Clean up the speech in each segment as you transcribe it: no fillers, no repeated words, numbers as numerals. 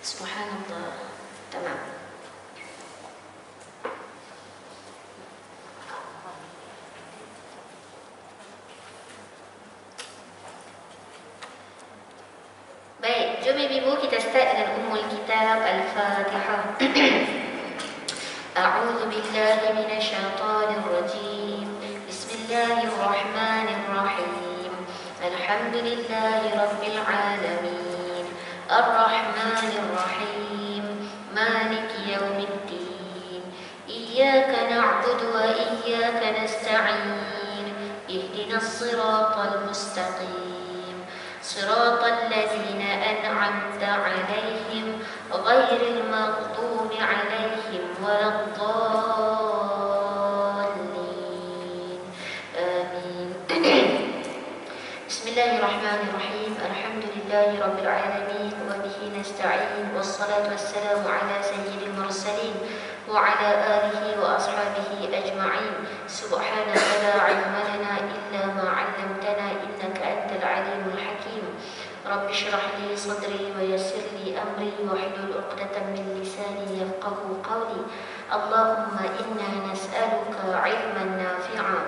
Subhanallah. Tamam. Baik, jom ibu kita start dengan Ummul Kitab Al-Fatihah. A'udzu billahi minasyaitonir rajim. Bismillahirrahmanirrahim. Alhamdulillahi rabbil alamin. Ar-Rahmanir Rahim. Maliki yaumiddin. Iyyaka na'budu wa iyyaka nasta'in. Ihdinas siratal mustaqim. صراط الذين أنعمت عليهم غير المغضوب عليهم ولا الضالين آمين. بسم الله الرحمن الرحيم. الحمد لله رب العالمين وبه نستعين والصلاة والسلام على سيد المرسلين وعلى آله وأصحابه أجمعين. سبحانك لا علم لنا إلا ما علمتنا إنك أنت العليم الحكيم. رب اشرح لي صدري ويسر لي أمري واحلل عقدة من لساني يفقهوا قولي. اللهم إنا نسألك علما نافعا.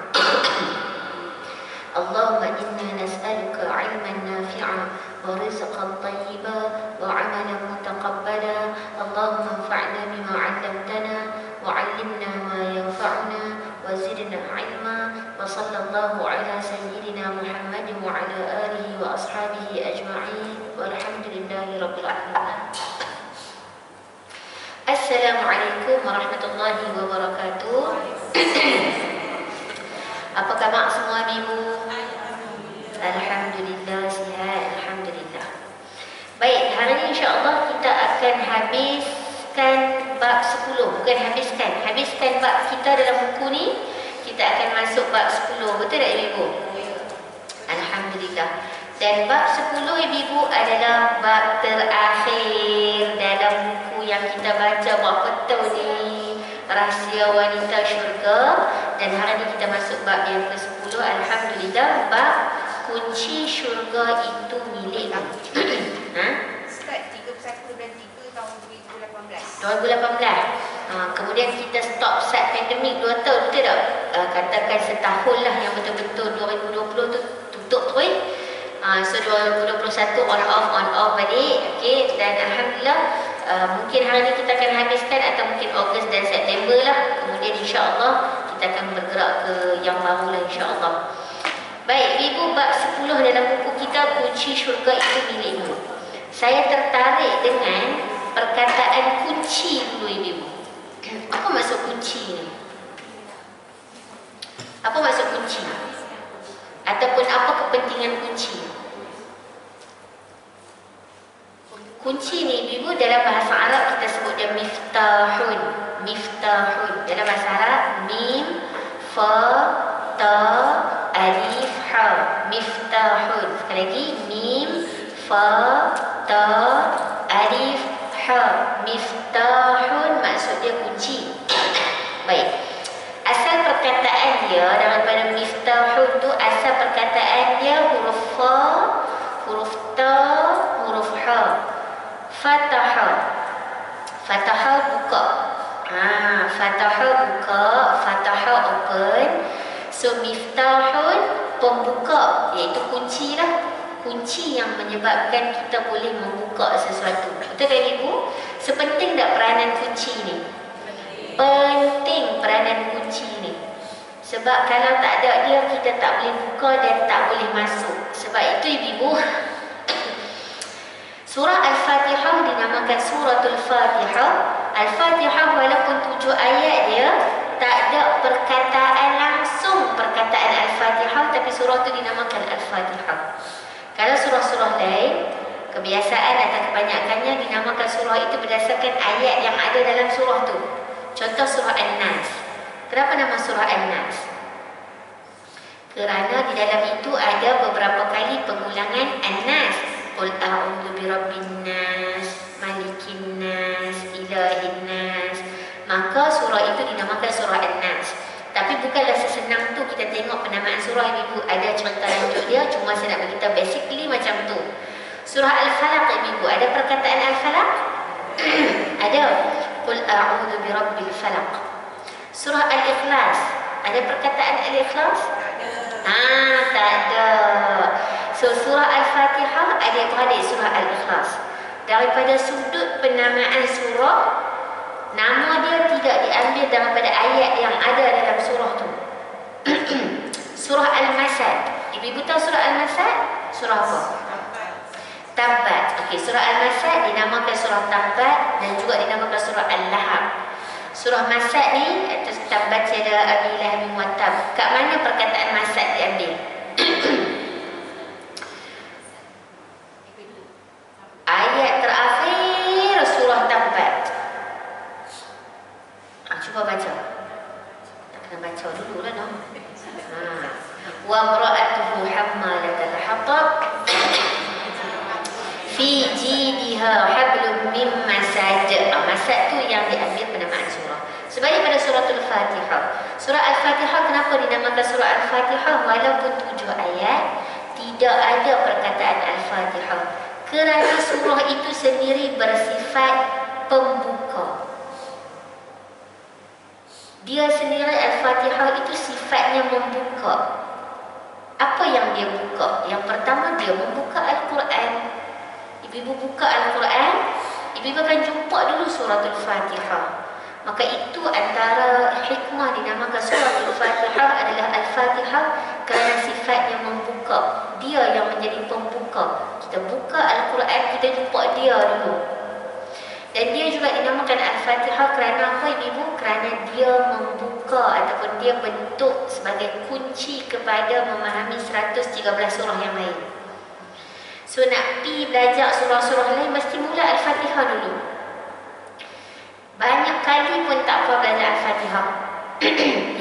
اللهم إنا نسألك علما نافعا ورزقا طيبا وعملا متقبلا. اللهم انفعنا بما علمتنا وعلمنا ما ينفعنا وزدنا علما. وصلى الله على سيدنا محمد وعلى آله وأصحابه أجمعين والحمد لله رب العالمين. السلام عليكم ورحمة الله وبركاته. Apa khabar semua ibu? Alhamdulillah sihat, alhamdulillah. Baik, hari ini insya-Allah kita akan habiskan bab 10, bukan habiskan bab kita dalam buku ni. Kita akan masuk bab 10, betul tak ibu? Alhamdulillah. Dan bab 10 ibu adalah bab terakhir dalam buku yang kita baca berapa tahun ni, Rahsia Wanita Syurga. Dan hari ini kita masuk bab yang ke-10. Alhamdulillah, bab kunci syurga itu milikmu. Start 31 bulan 3 tahun 2018. 2018. Kemudian kita stop saat pandemik 2 tahun, betul tak? Katakan setahun lah yang betul-betul 2020 tu tutup tu. So 2021 on off balik. Okay. Dan Alhamdulillah, mungkin hari ni kita akan habiskan atau mungkin Ogos dan September lah. Kemudian insya-Allah kita akan bergerak ke yang baru lah insya-Allah. Baik, ibu, bab 10 dalam buku kita kunci syurga itu milikmu. Saya tertarik dengan perkataan kunci dulu ibu. Apa maksud kunci ni? Apa maksud kunci? Ataupun apa kepentingan kunci? Kunci ni ibu dalam bahasa Arab kita sebut dia miftahun. Miftahun. Dalam bahasa Arab mim, fa, ta, alif, ha. Miftahun. Sekali lagi mim, fa, ta, alif, ha. Miftahun maksud dia kunci. Baik. Asal perkataan dia daripada miftahun tu, asal perkataan dia huruf fa, huruf ta, huruf ha. Fataha. Fataha buka. Fataha buka, fataha open. So miftahun pembuka, iaitu kunci lah. Kunci yang menyebabkan kita boleh membuka sesuatu. Betul tak ibu? Sepenting tak peranan kunci ni? Penting peranan kunci ni. Sebab kalau tak ada dia, kita tak boleh buka dan tak boleh masuk. Sebab itu ibu, surah Al-Fatihah dinamakan Suratul Fatihah. Al-Fatihah walaupun 7 ayat dia, tak ada perkataan langsung perkataan Al-Fatihah, tapi surah itu dinamakan Al-Fatihah. Kalau surah-surah lain, kebiasaan atau kebanyakannya dinamakan surah itu berdasarkan ayat yang ada dalam surah tu. Contoh surah An-Nas. Kenapa nama surah An-Nas? Kerana di dalam itu ada beberapa kali pengulangan An-Nas. Qul a'udzu birabbin nas, malikin nas, ilahin nas. Maka surah itu dinamakan surah An-Nas. Tapi bukanlah sesenang tu kita tengok penamaan surah ibu. Ada cerita lanjut dia, cuma saya nak beritahu basically macam tu. Surah Al-Falaq ibu, ada perkataan Al-Falaq? Ada. Qul a'udzu birabbil falaq. Surah Al-Ikhlas. Ada perkataan Al-Ikhlas? Tak ada. So surah Al-Fatihah adik-beradik surah Al-Ikhlas. Daripada sudut penamaan surah, nama dia tidak diambil daripada ayat yang ada dalam surah tu. Surah Al-Masad. Ibu tahu surah Al-Masad? Surah apa? Tabbat. Okey, surah Al-Masad dinamakan surah Tabbat dan juga dinamakan surah Al-Lahab. Surah Masad ni atau Tabbat ada abilah min watab. Kat mana perkataan Masad diambil? Ayat terakhir surah Tabbat. Cuba baca. Tak kena baca dulu lah dong. Wa imra'atuhu hammalatal hatab fi jidha hablum min masad. Masad tu yang diambil penamaan surah. Sebalik pada suratul Fatihah. Surah Al-Fatihah kenapa dinamakan surah Al-Fatihah walaupun 7 ayat tidak ada perkataan Al-Fatihah? Kerana surah itu sendiri bersifat pembuka. Dia sendiri Al-Fatihah itu sifatnya membuka. Apa yang dia buka? Yang pertama dia membuka Al-Quran. Ibu buka Al-Quran, ibu akan jumpa dulu suratul Fatihah. Maka itu antara hikmah dinamakan suratul Fatihah adalah Al-Fatihah kerana sifatnya membuka. Dia yang menjadi pembuka. Kita buka Al-Quran, kita jumpa dia dulu. Dan dia juga dinamakan Al-Fatihah kerana apa ibu? Kerana dia membuka ataupun dia bentuk sebagai kunci kepada memahami 113 surah yang lain. So nak pergi belajar surah-surah lain mesti mula Al-Fatihah dulu. Banyak kali pun tak apa belajar Al-Fatihah.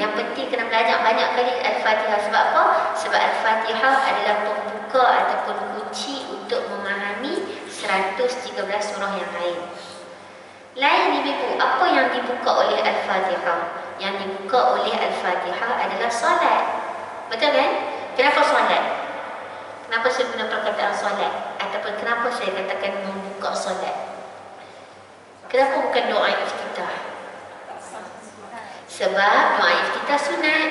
Yang penting kena belajar banyak kali Al-Fatihah. Sebab apa? Sebab Al-Fatihah adalah pembuka ataupun kunci untuk memahami 113 surah yang lain. Lain ibu, apa yang dibuka oleh Al-Fatihah? Yang dibuka oleh Al-Fatihah adalah solat. Betul kan? Kenapa solat? Kenapa saya guna perkataan solat? Ataupun kenapa saya katakan membuka solat? Kenapa bukan doa iftitah? Sebab doa iftitah sunat.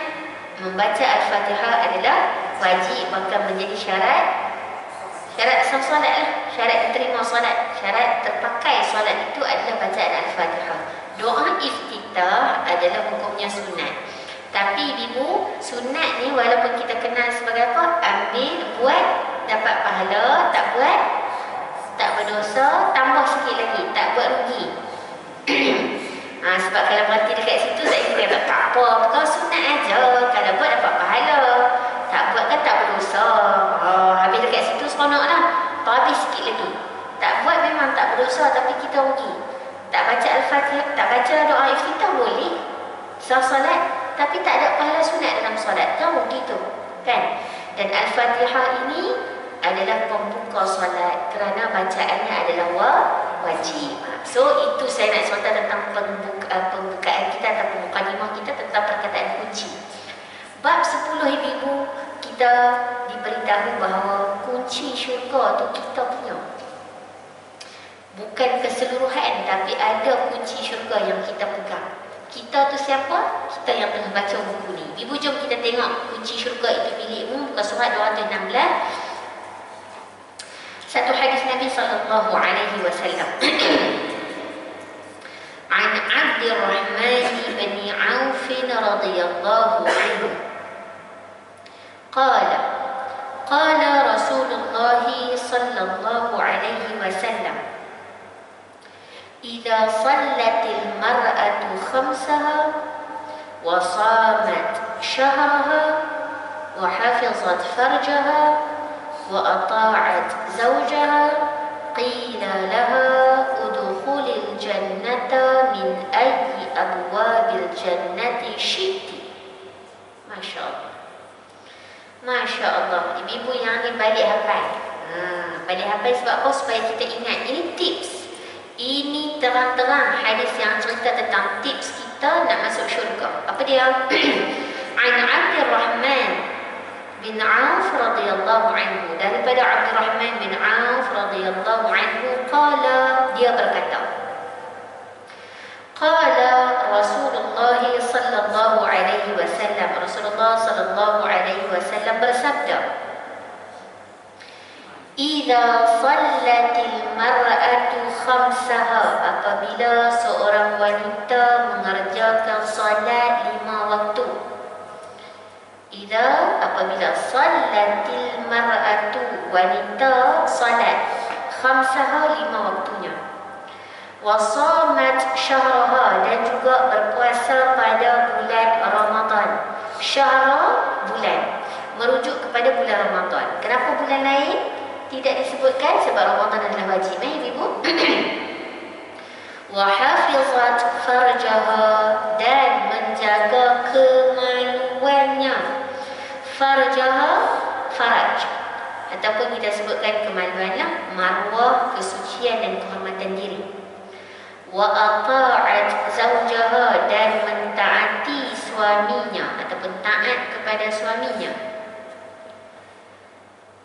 Membaca Al-Fatihah adalah wajib, bahkan menjadi syarat sah solat lah. Syarat diterima solat, syarat terpakai solat itu adalah bacaan Al-Fatihah. Doa iftitah adalah hukumnya sunat. Tapi ibu, sunat ni walaupun kita kenal sebagai apa? Ambil, buat, dapat pahala. Tak buat, tak berdosa. Tambah sikit lagi, tak buat rugi. Sebab kalau berhenti dekat situ, saya kata tak apa, bukan sunat aja. Kalau buat dapat pahala, tak buat kan tak berdosa. Habis dekat situ seronok lah. Habis sikit lagi. Tak buat memang tak berdosa, tapi kita rugi. Tak baca Al-Fatihah, tak baca doa iftitah boleh sah solat, tapi tak ada pahala sunat dalam solat, kan rugi tu kan. Dan Al-Fatihah ini adalah pembuka solat kerana bacaannya adalah wajib. So itu saya nak cerita tentang pembukaan kita atau mukadimah kita tentang perkataan kunci. Bab 10 ibu-ibu, kita diberitahu bahawa kunci syurga tu kita punya. Bukan keseluruhan, tapi ada kunci syurga yang kita pegang. Kita tu siapa? Kita yang tengah baca buku ni. Ibu jom kita tengok kunci syurga itu milikmu, muka surat 216. Satu hadis Nabi sallallahu alaihi wasallam. An Abdurrahman bin Auf radhiyallahu anhu. قال رسول الله صلى الله عليه وسلم إذا صلت المرأة خمسها وصامت شهرها وحفظت فرجها وأطاعت زوجها قيل لها ادخل الجنة من أي أبواب الجنة شئت. ما شاء الله. Masya Allah, ibu-ibu yang ni balik hafal. Balik hafal sebab apa? Supaya kita ingat. Ini tips. Ini terang-terang hadis yang cerita tentang tips kita nak masuk syurga. Apa dia? An Abdurrahman bin Auf radhiyallahu anhu. Daripada Abdurrahman bin Auf radhiyallahu anhu, qala, dia berkata. Qala Rasulullah sallallahu alaihi wasallam, Rasulullah sallallahu alaihi wasallam bersabda, "Idza sallatil mar'atu khamsaha," apabila seorang wanita mengerjakan salat 5 waktu. Idza, apabila sallatil mar'atu, wanita salat khamsaha, 5 waktunya. Wasamat syahraha, dan juga berpuasa pada bulan Ramadan. Syahra, bulan, merujuk kepada bulan Ramadan. Kenapa bulan lain tidak disebutkan? Sebab Ramadan adalah wajib, ibu. Wa hafizat farjaha, dan menjaga kemaluannya. Farjaha, faraj, ataupun kita sebutkan kemaluanlah, marwah, kesucian dan kehormatan diri. Wa ata'at zawjaha, dan mentaati suaminya ataupun taat kepada suaminya.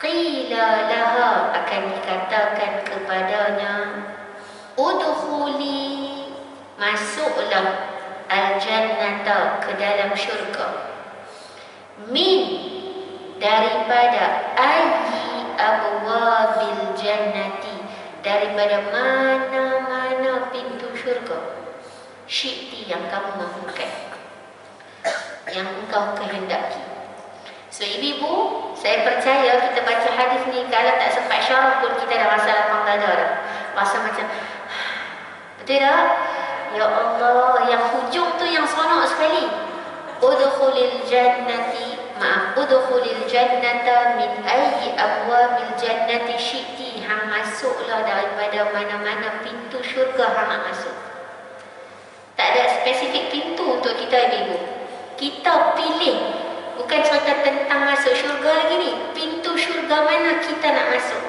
Qila laha, akan dikatakan kepadanya, udkhuli, masuklah, al-jannata, ke dalam syurga. Min, daripada, ayyi abwabil jannati, daripada mana-mana pintu syurga. Syi'ti, yang kamu mahukan, yang engkau kehendaki. So ibu-ibu, saya percaya kita baca hadis ni, kalau tak sempat syarah pun kita dah rasa lapang dada dah. Rasa macam betul tak? Ya Allah, yang hujung tu yang seronok sekali. Udkhulil jannati, udkhulil jannata min ayyi abwabil jannati syi'ti, hang masuklah daripada mana-mana pintu syurga hang nak masuk. Tak ada spesifik pintu untuk kita ibu. Kita pilih, bukan cerita tentang masuk syurga lagi ni, pintu syurga mana kita nak masuk.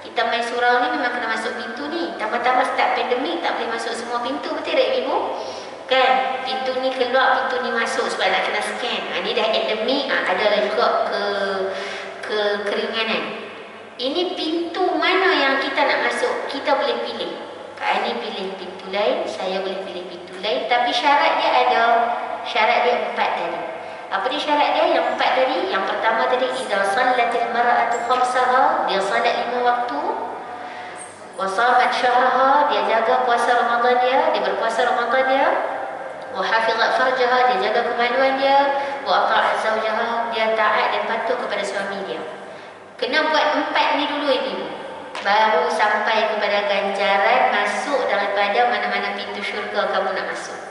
Kita main surau ni memang kena masuk pintu ni. Tambah-tambah start pandemik, tak boleh masuk semua pintu, betul tak ibu? Kan, pintu ni keluar, pintu ni masuk, sebab nak kena scan. Ni dah endemik, ada juga keringanan. Ini pintu mana yang kita nak masuk, kita boleh pilih. Kak Ani pilih pintu lain, saya boleh pilih pintu lain. Tapi syarat dia ada, syarat dia 4 tadi. Apa dia syarat dia? Yang 4 tadi. Yang pertama tadi, idza sallatil mar'atu khamsaha, dia salat 5 waktu. Wasamat syahraha, dia jaga puasa Ramadan dia, dia berpuasa Ramadan dia. Wa hafizat farjaha, dia jaga kemaluan dia. Wa ata'at zawjaha, dia taat dan patuh kepada suami dia. Kena buat 4 ni dulu ibu, baru sampai kepada ganjaran masuk daripada mana-mana pintu syurga kamu nak masuk.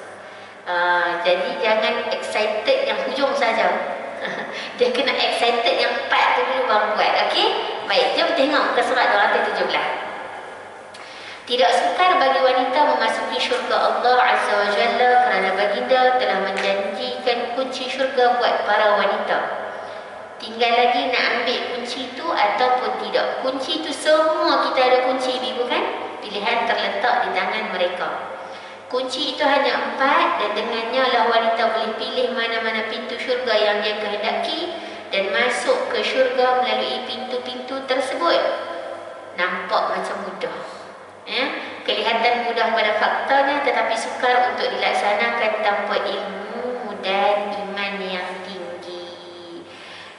Jadi jangan excited yang hujung saja. Dia kena excited yang 4 tu dulu baru buat. Okey? Baik, jom tengok ke surat 217. Tidak sukar bagi wanita memasuki syurga Allah Azza wa Jalla, kerana baginda telah menjanjikan kunci syurga buat para wanita. Tinggal lagi nak ambil kunci tu ataupun tidak. Kunci tu semua kita ada kunci ibu kan? Pilihan terletak di tangan mereka. Kunci itu hanya 4, dan dengannya lah wanita boleh pilih mana-mana pintu syurga yang dia kehendaki dan masuk ke syurga melalui pintu-pintu tersebut. Nampak macam mudah, kelihatan mudah pada faktanya, tetapi sukar untuk dilaksanakan tanpa ilmu dan iman yang tinggi.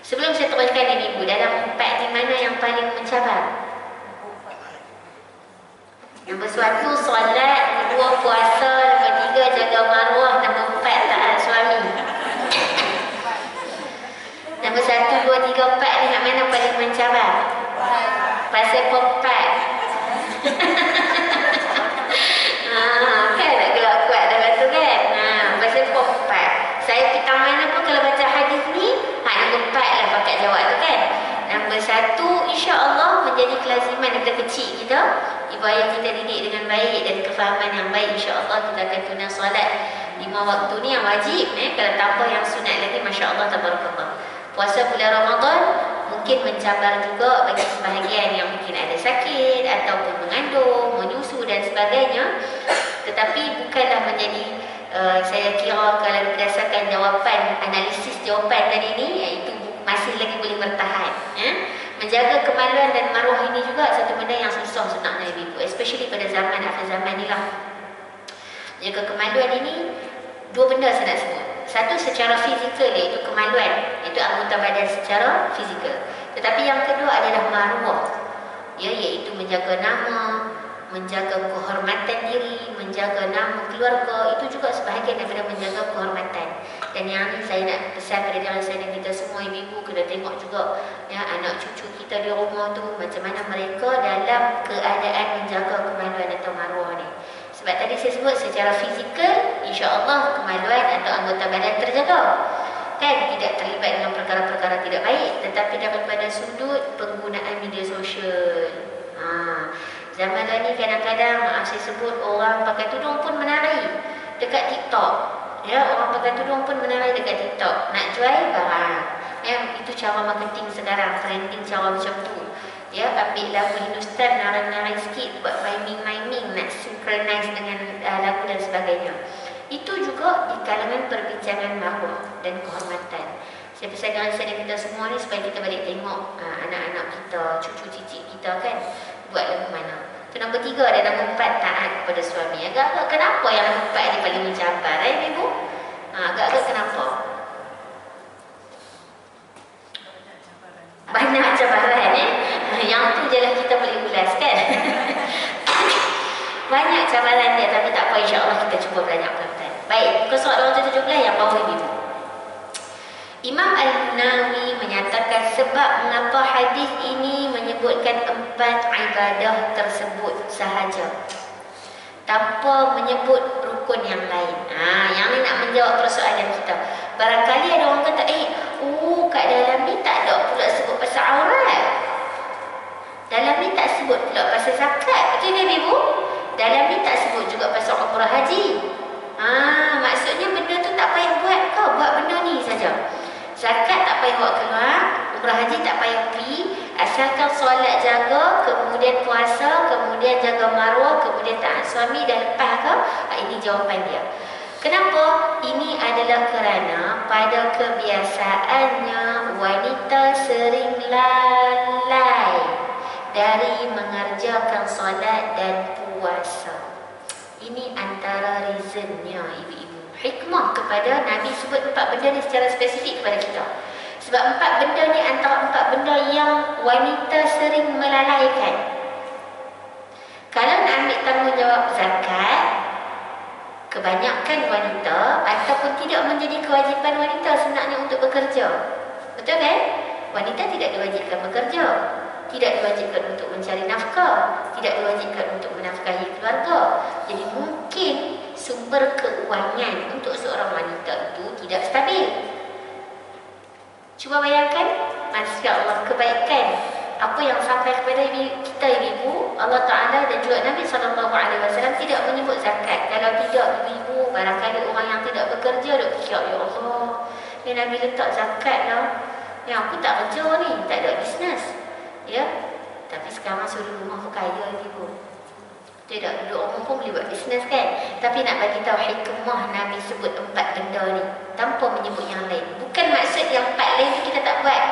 Sebelum saya teruskan ini ibu, dalam 4 ni mana yang paling mencabar? Nombor 1 solat, nombor 2 puasa, nombor 3 jaga maruah, nombor 4 taat suami. Nombor 1, 2, 3, 4 ni yang mana paling mencabar? Pasal pempat. Kan tak gelak kuat dalam tu kan. Pasal pempat. Saya pitang mana pun kalau baca hadis ni, nombor 4 lah pakat jawab tu kan. Nombor 1 insya-Allah menjadi kelaziman daripada kecil kita. Ibu ayah kita didik dengan baik dan kefahaman yang baik, insya-Allah kita akan tunang solat 5 waktu ni yang wajib. Kalau tambah yang sunat lagi, masya-Allah tabarakallah. Puasa bulan Ramadan mungkin mencabar juga bagi sebahagian yang mungkin ada sakit ataupun mengandung, menyusu dan sebagainya. Tetapi bukanlah menjadi saya kira kalau berdasarkan jawapan, analisis jawapan tadi ni, itu masih lagi boleh bertahan. Menjaga kemaluan dan maruah ini juga satu benda yang susah sebenarnya ibu, especially pada zaman akhir zaman ni lah. Jaga kemaluan ini dua benda saya nak sebut. Satu secara fizikal, iaitu kemaluan, iaitu anggota badan secara fizikal. Tetapi yang kedua adalah maruah, iaitu menjaga nama, menjaga kehormatan diri, menjaga nama keluarga. Itu juga sebahagian daripada menjaga kehormatan. Dan yang ni saya nak pesan pada diri saya dan kita semua ibu-ibu kena tengok juga ya, anak cucu kita di rumah tu macam mana mereka dalam keadaan menjaga kemaluan atau maruah ni. Sebab tadi saya sebut secara fizikal, insya-Allah kemaluan atau anggota badan terjaga. Kan tidak terlibat dengan perkara-perkara tidak baik, tetapi daripada sudut penggunaan media sosial. Zaman ni kadang-kadang maaf saya sebut orang pakai tudung pun menari dekat TikTok. Ya, orang pakai tudung pun menari dekat TikTok nak jual barang. Ya, itu cara marketing sekarang, trending cara macam tu. Ya, ambil lagu Hindustan, nari-nari sikit, buat miming-miming, nak synchronize dengan lagu dan sebagainya. Itu juga di kalangan perbincangan maruah dan kehormatan. Saya pesan dengan saya dan kita semua ni supaya kita balik tengok anak-anak kita, cucu cicit kita kan buat lagu mana. Itu nombor 3. Dan nombor 4, taat kepada suami. Agak-agak kenapa yang nombor 4 ni paling mencabar ibu? Agak-agak kenapa? Banyak cabaran Yang tu je lah kita boleh ulas kan. Banyak cabaran dia, tapi tak apa, insya-Allah kita cuba belajar pelan-pelan. Baik, muka surat 217 yang bawah ibu. Imam Al-Nawawi menyatakan sebab mengapa hadis ini menyebutkan 4 ibadah tersebut sahaja tanpa menyebut rukun yang lain. Yang ni nak menjawab persoalan kita. Barangkali ada orang kata, kat dalam ni tak ada pula sebut pasal aurat. Dalam ni tak sebut pula pasal zakat. Betul tak ibu? Dalam ni tak sebut juga pasal umrah haji. Maksudnya benda tu tak payah buat kau, buat benda ni saja. Zakat tak payah buat keluar, umrah haji tak payah pergi, asalkan solat jaga, kemudian puasa, kemudian jaga maruah, kemudian taat suami, dah lepas ke? Ini jawapan dia. Kenapa? Ini adalah kerana pada kebiasaannya wanita sering lalai dari mengerjakan solat dan puasa. Ini antara reasonnya ibu-ibu. Hikmah kepada Nabi sebut 4 benda ni secara spesifik kepada kita. Sebab 4 benda ni antara 4 benda yang wanita sering melalaikan. Kalau nak ambil tanggungjawab zakat, kebanyakan wanita ataupun tidak menjadi kewajipan wanita sebenarnya untuk bekerja. Betul kan? Wanita tidak diwajibkan bekerja, tidak diwajibkan untuk mencari nafkah, tidak diwajibkan untuk menafkahi keluarga. Jadi mungkin sumber keuangan untuk seorang wanita itu tidak stabil. Cuba bayangkan, Masya Allah, kebaikan apa yang sampai kepada kita ibu-ibu, Allah Ta'ala dan juga Nabi SAW tidak menyebut zakat. Kalau tidak ibu-ibu, barangkali orang yang tidak bekerja duk fikir, ya Allah, ni Nabi letak zakat lah, yang aku tak kerja ni, tak ada bisnes. Ya, tapi sekarang suruh rumah kaya ibu. Tidak, duduk rumah pun boleh buat bisnes kan. Tapi nak bagi tahu hikmah Nabi sebut 4 benda ni tanpa menyebut yang lain. Bukan maksud yang 4 lain tu kita tak buat,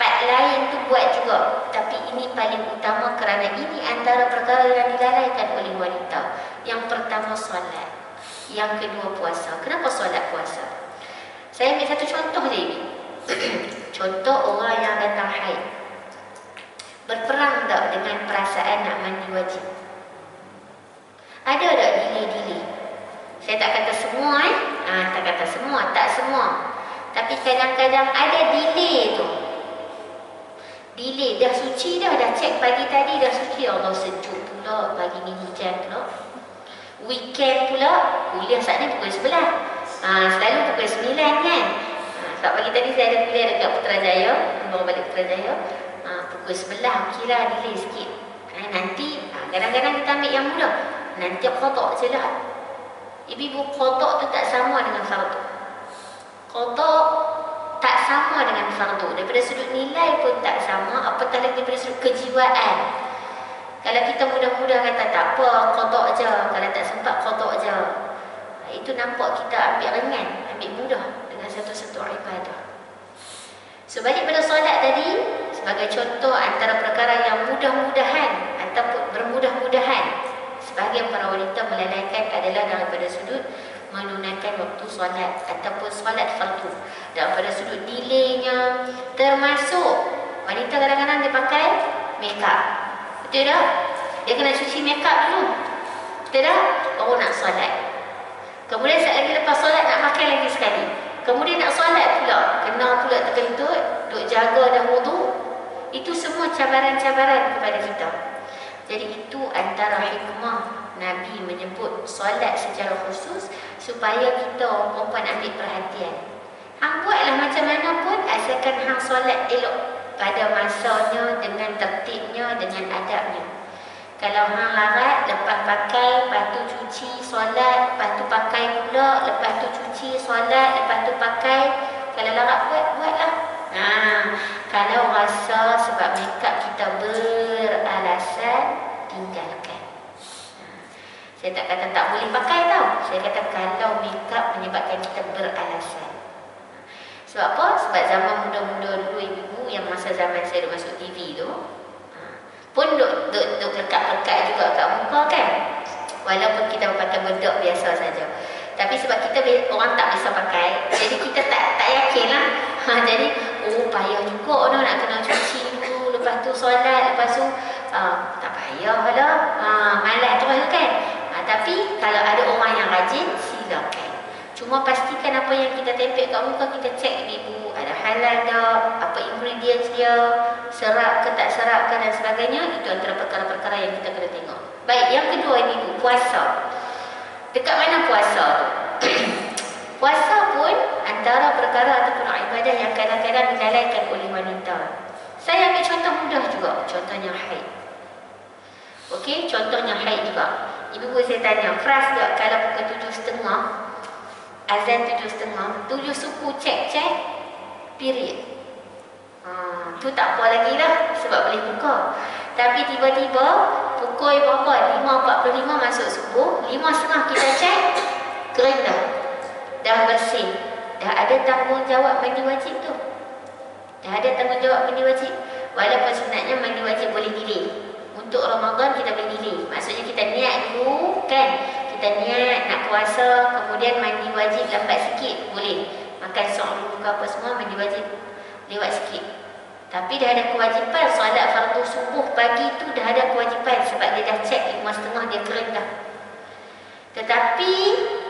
4 lain tu buat juga, tapi ini paling utama kerana ini antara perkara yang dilalaikan oleh wanita. Yang pertama solat, yang kedua puasa. Kenapa solat puasa? Saya ambil satu contoh je ini. Contoh orang yang datang haid, berperang tak dengan perasaan nak mandi wajib? Ada tak delay-delay? Saya tak kata semua tak kata semua, tak semua. Tapi kadang-kadang ada delay tu. Delay, dah suci dah cek pagi tadi dah suci, Allah sejuk pula, pagi ni hujan pula. Weekend pula, kuliah saat ni pukul 11. Selalu pukul 9 kan. Sebab pagi tadi saya ada kuliah dekat Putrajaya, baru balik Putrajaya. Pukul 11, okeylah delay sikit. Nanti, kadang-kadang kita ambil yang mudah. Nanti qada' je lah. Ibu-ibu, qada' tu tak sama dengan fardu. Qada' tak sama dengan fardu. Daripada sudut nilai pun tak sama, apatah lagi daripada sudut kejiwaan. Kalau kita mudah-mudah kata tak apa, qada' je. Kalau tak sempat, qada' je. Itu nampak kita ambil ringan, ambil mudah dengan satu-satu ibadah. So, balik pada solat tadi, sebagai contoh antara perkara yang mudah-mudahan ataupun bermudah-mudahan sebahagian para wanita melalaikan ada adalah daripada sudut menunaikan waktu solat ataupun solat fardu. Daripada sudut delaynya, termasuk wanita kadang-kadang dia pakai makeup. Betul tak? Dia kena cuci makeup dulu. Betul tak? Baru nak solat. Kemudian sekali lagi lepas solat nak pakai lagi sekali. Kemudian nak solat pula, kena pula terkentut, duk jaga dah wudu. Itu semua cabaran-cabaran kepada kita. Jadi itu antara hikmah Nabi menyebut solat secara khusus supaya kita orang perempuan ambil perhatian. Hang buatlah macam mana pun asalkan hang solat elok pada masanya, dengan tertibnya, dengan adabnya. Kalau hang larat, lepas pakai, lepas tu cuci, solat, lepas tu pakai pula, lepas tu cuci, solat, lepas tu pakai. Kalau larat buatlah. Kalau rasa sebab makeup kita beralasan, tinggalkan. Saya tak kata tak boleh pakai tau. Saya kata kalau makeup menyebabkan kita beralasan. Sebab apa? Sebab zaman muda-muda dulu ibu yang masa zaman saya dah masuk TV tu, pun duk lekat-lekat juga kat muka kan. Walaupun kita pakai bedak biasa saja. Tapi sebab kita orang tak bisa pakai, jadi kita tak yakin lah. Jadi payah juga nak kena cuci dulu, lepas tu solat, lepas tu tak payah lah. Malas terus kan. Tapi kalau ada orang yang rajin, silakan. Cuma pastikan apa yang kita tempel kat muka, kita cek ibu ada halal tak, apa ingredients dia, serap ke tak serap ke dan sebagainya. Itu antara perkara-perkara yang kita kena tengok. Baik, yang kedua ibu, puasa. Dekat mana puasa tu? Puasa pun antara perkara ataupun ibadah yang kadang-kadang dilalaikan oleh wanita. Saya ambil contoh mudah juga, contohnya haid. Okey, contohnya haid juga. Ibu saya tanya, Fras tak kalau pukul 7.30, azan 7.30, 7 suku cek period. Tu tak apa lagi lah sebab boleh buka. Tapi tiba-tiba pukul berapa? 5.45 masuk subuh, 5.30 kita cek, kering dah bersih. Dah ada tanggungjawab mandi wajib tu. Dah ada tanggungjawab mandi wajib. Walaupun sebenarnya mandi wajib boleh delay. Untuk Ramadan kita boleh delay. Maksudnya kita niat dulu kan. Kita niat nak puasa, kemudian mandi wajib lambat sikit, boleh. Makan sok dulu ke apa semua, mandi wajib lewat sikit. Tapi dah ada kewajipan solat fardu subuh pagi tu, dah ada kewajipan sebab dia dah cek 5.30 dia kering dah. Tetapi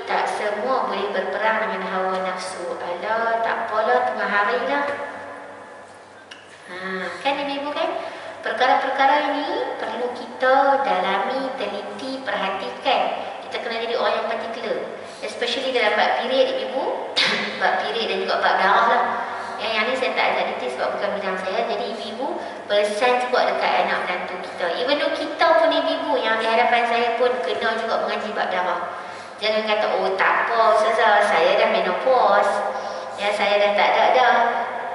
tak semua boleh berperang dengan hawa nafsu. Alah, tak apalah, tengah hari lah. Kan ibu-ibu kan? Perkara-perkara ini perlu kita dalami, teliti, perhatikan. Kita kena jadi orang yang particular. Especially dalam bab period ibu, bab period dan juga bab darah lah. Yang ni saya tak ada detail sebab bukan bidang saya. Jadi ibu-ibu pesan juga dekat anak menantu kita. Even though kita pun ibu-ibu yang di hadapan saya pun kena juga mengaji bab darah. Jangan kata, tak apa Ustazah, saya dah menopause. Ya, saya dah tak ada dah.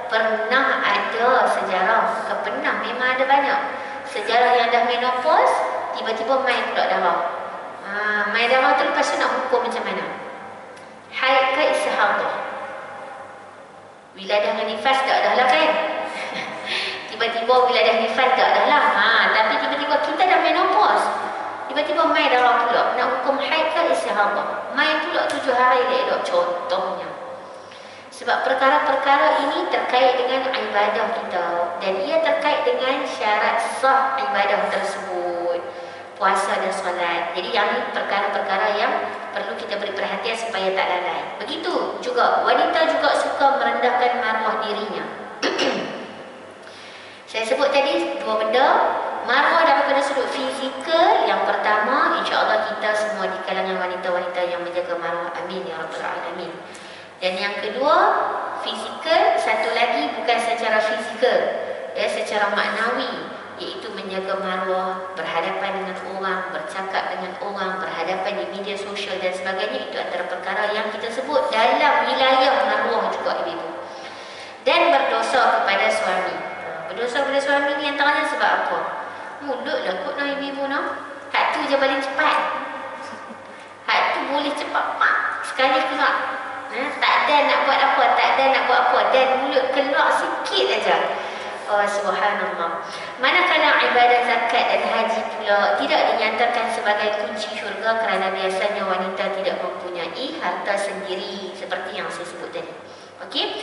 Pernah ada sejarah. Bukan pernah, memang ada banyak. Sejarah yang dah menopause, tiba-tiba main pula darah. Main darah tu lepas tu nak hukum macam mana? Haid ke istihadah? Bila dah nifas tak dah lah kan? Tiba-tiba bila dah nifas tak dah lah. Tapi tiba-tiba kita dah menopause. Tiba-tiba mai darah pula. Nak hukum haid ke istihadah? Mai pula 7 hari elok contohnya. Sebab perkara-perkara ini terkait dengan ibadah kita. Dan ia terkait dengan syarat sah ibadah tersebut. Puasa dan solat. Jadi yang ini perkara-perkara yang perlu kita beri perhatian supaya tak lalai. Begitu juga, wanita juga suka merendahkan maruah dirinya. Saya sebut tadi dua benda. Maruah daripada sudut fizikal. Yang pertama, insya-Allah kita semua di kalangan wanita-wanita yang menjaga maruah. Amin ya rabbal alamin. Dan yang kedua, fizikal. Satu lagi bukan secara fizikal, ya, secara maknawi, iaitu menjaga maruah, berhadapan dengan orang, bercakap dengan orang, berhadapan di media sosial dan sebagainya. Itu antara perkara yang kita sebut dalam wilayah maruah juga ibu. Dan berdosa kepada suami. Berdosa kepada suami ni antaranya sebab apa? Mulut lah kot nak ibu nak. Hak tu je paling cepat. Hak tu boleh cepat sekali keluar. Tak ada nak buat apa, tak ada nak buat apa. Dan mulut keluar sikit aja. Oh, subhanallah. Manakala ibadah zakat dan haji pula tidak dinyatakan sebagai kunci syurga kerana biasanya wanita tidak mempunyai harta sendiri seperti yang saya sebut tadi. Okey?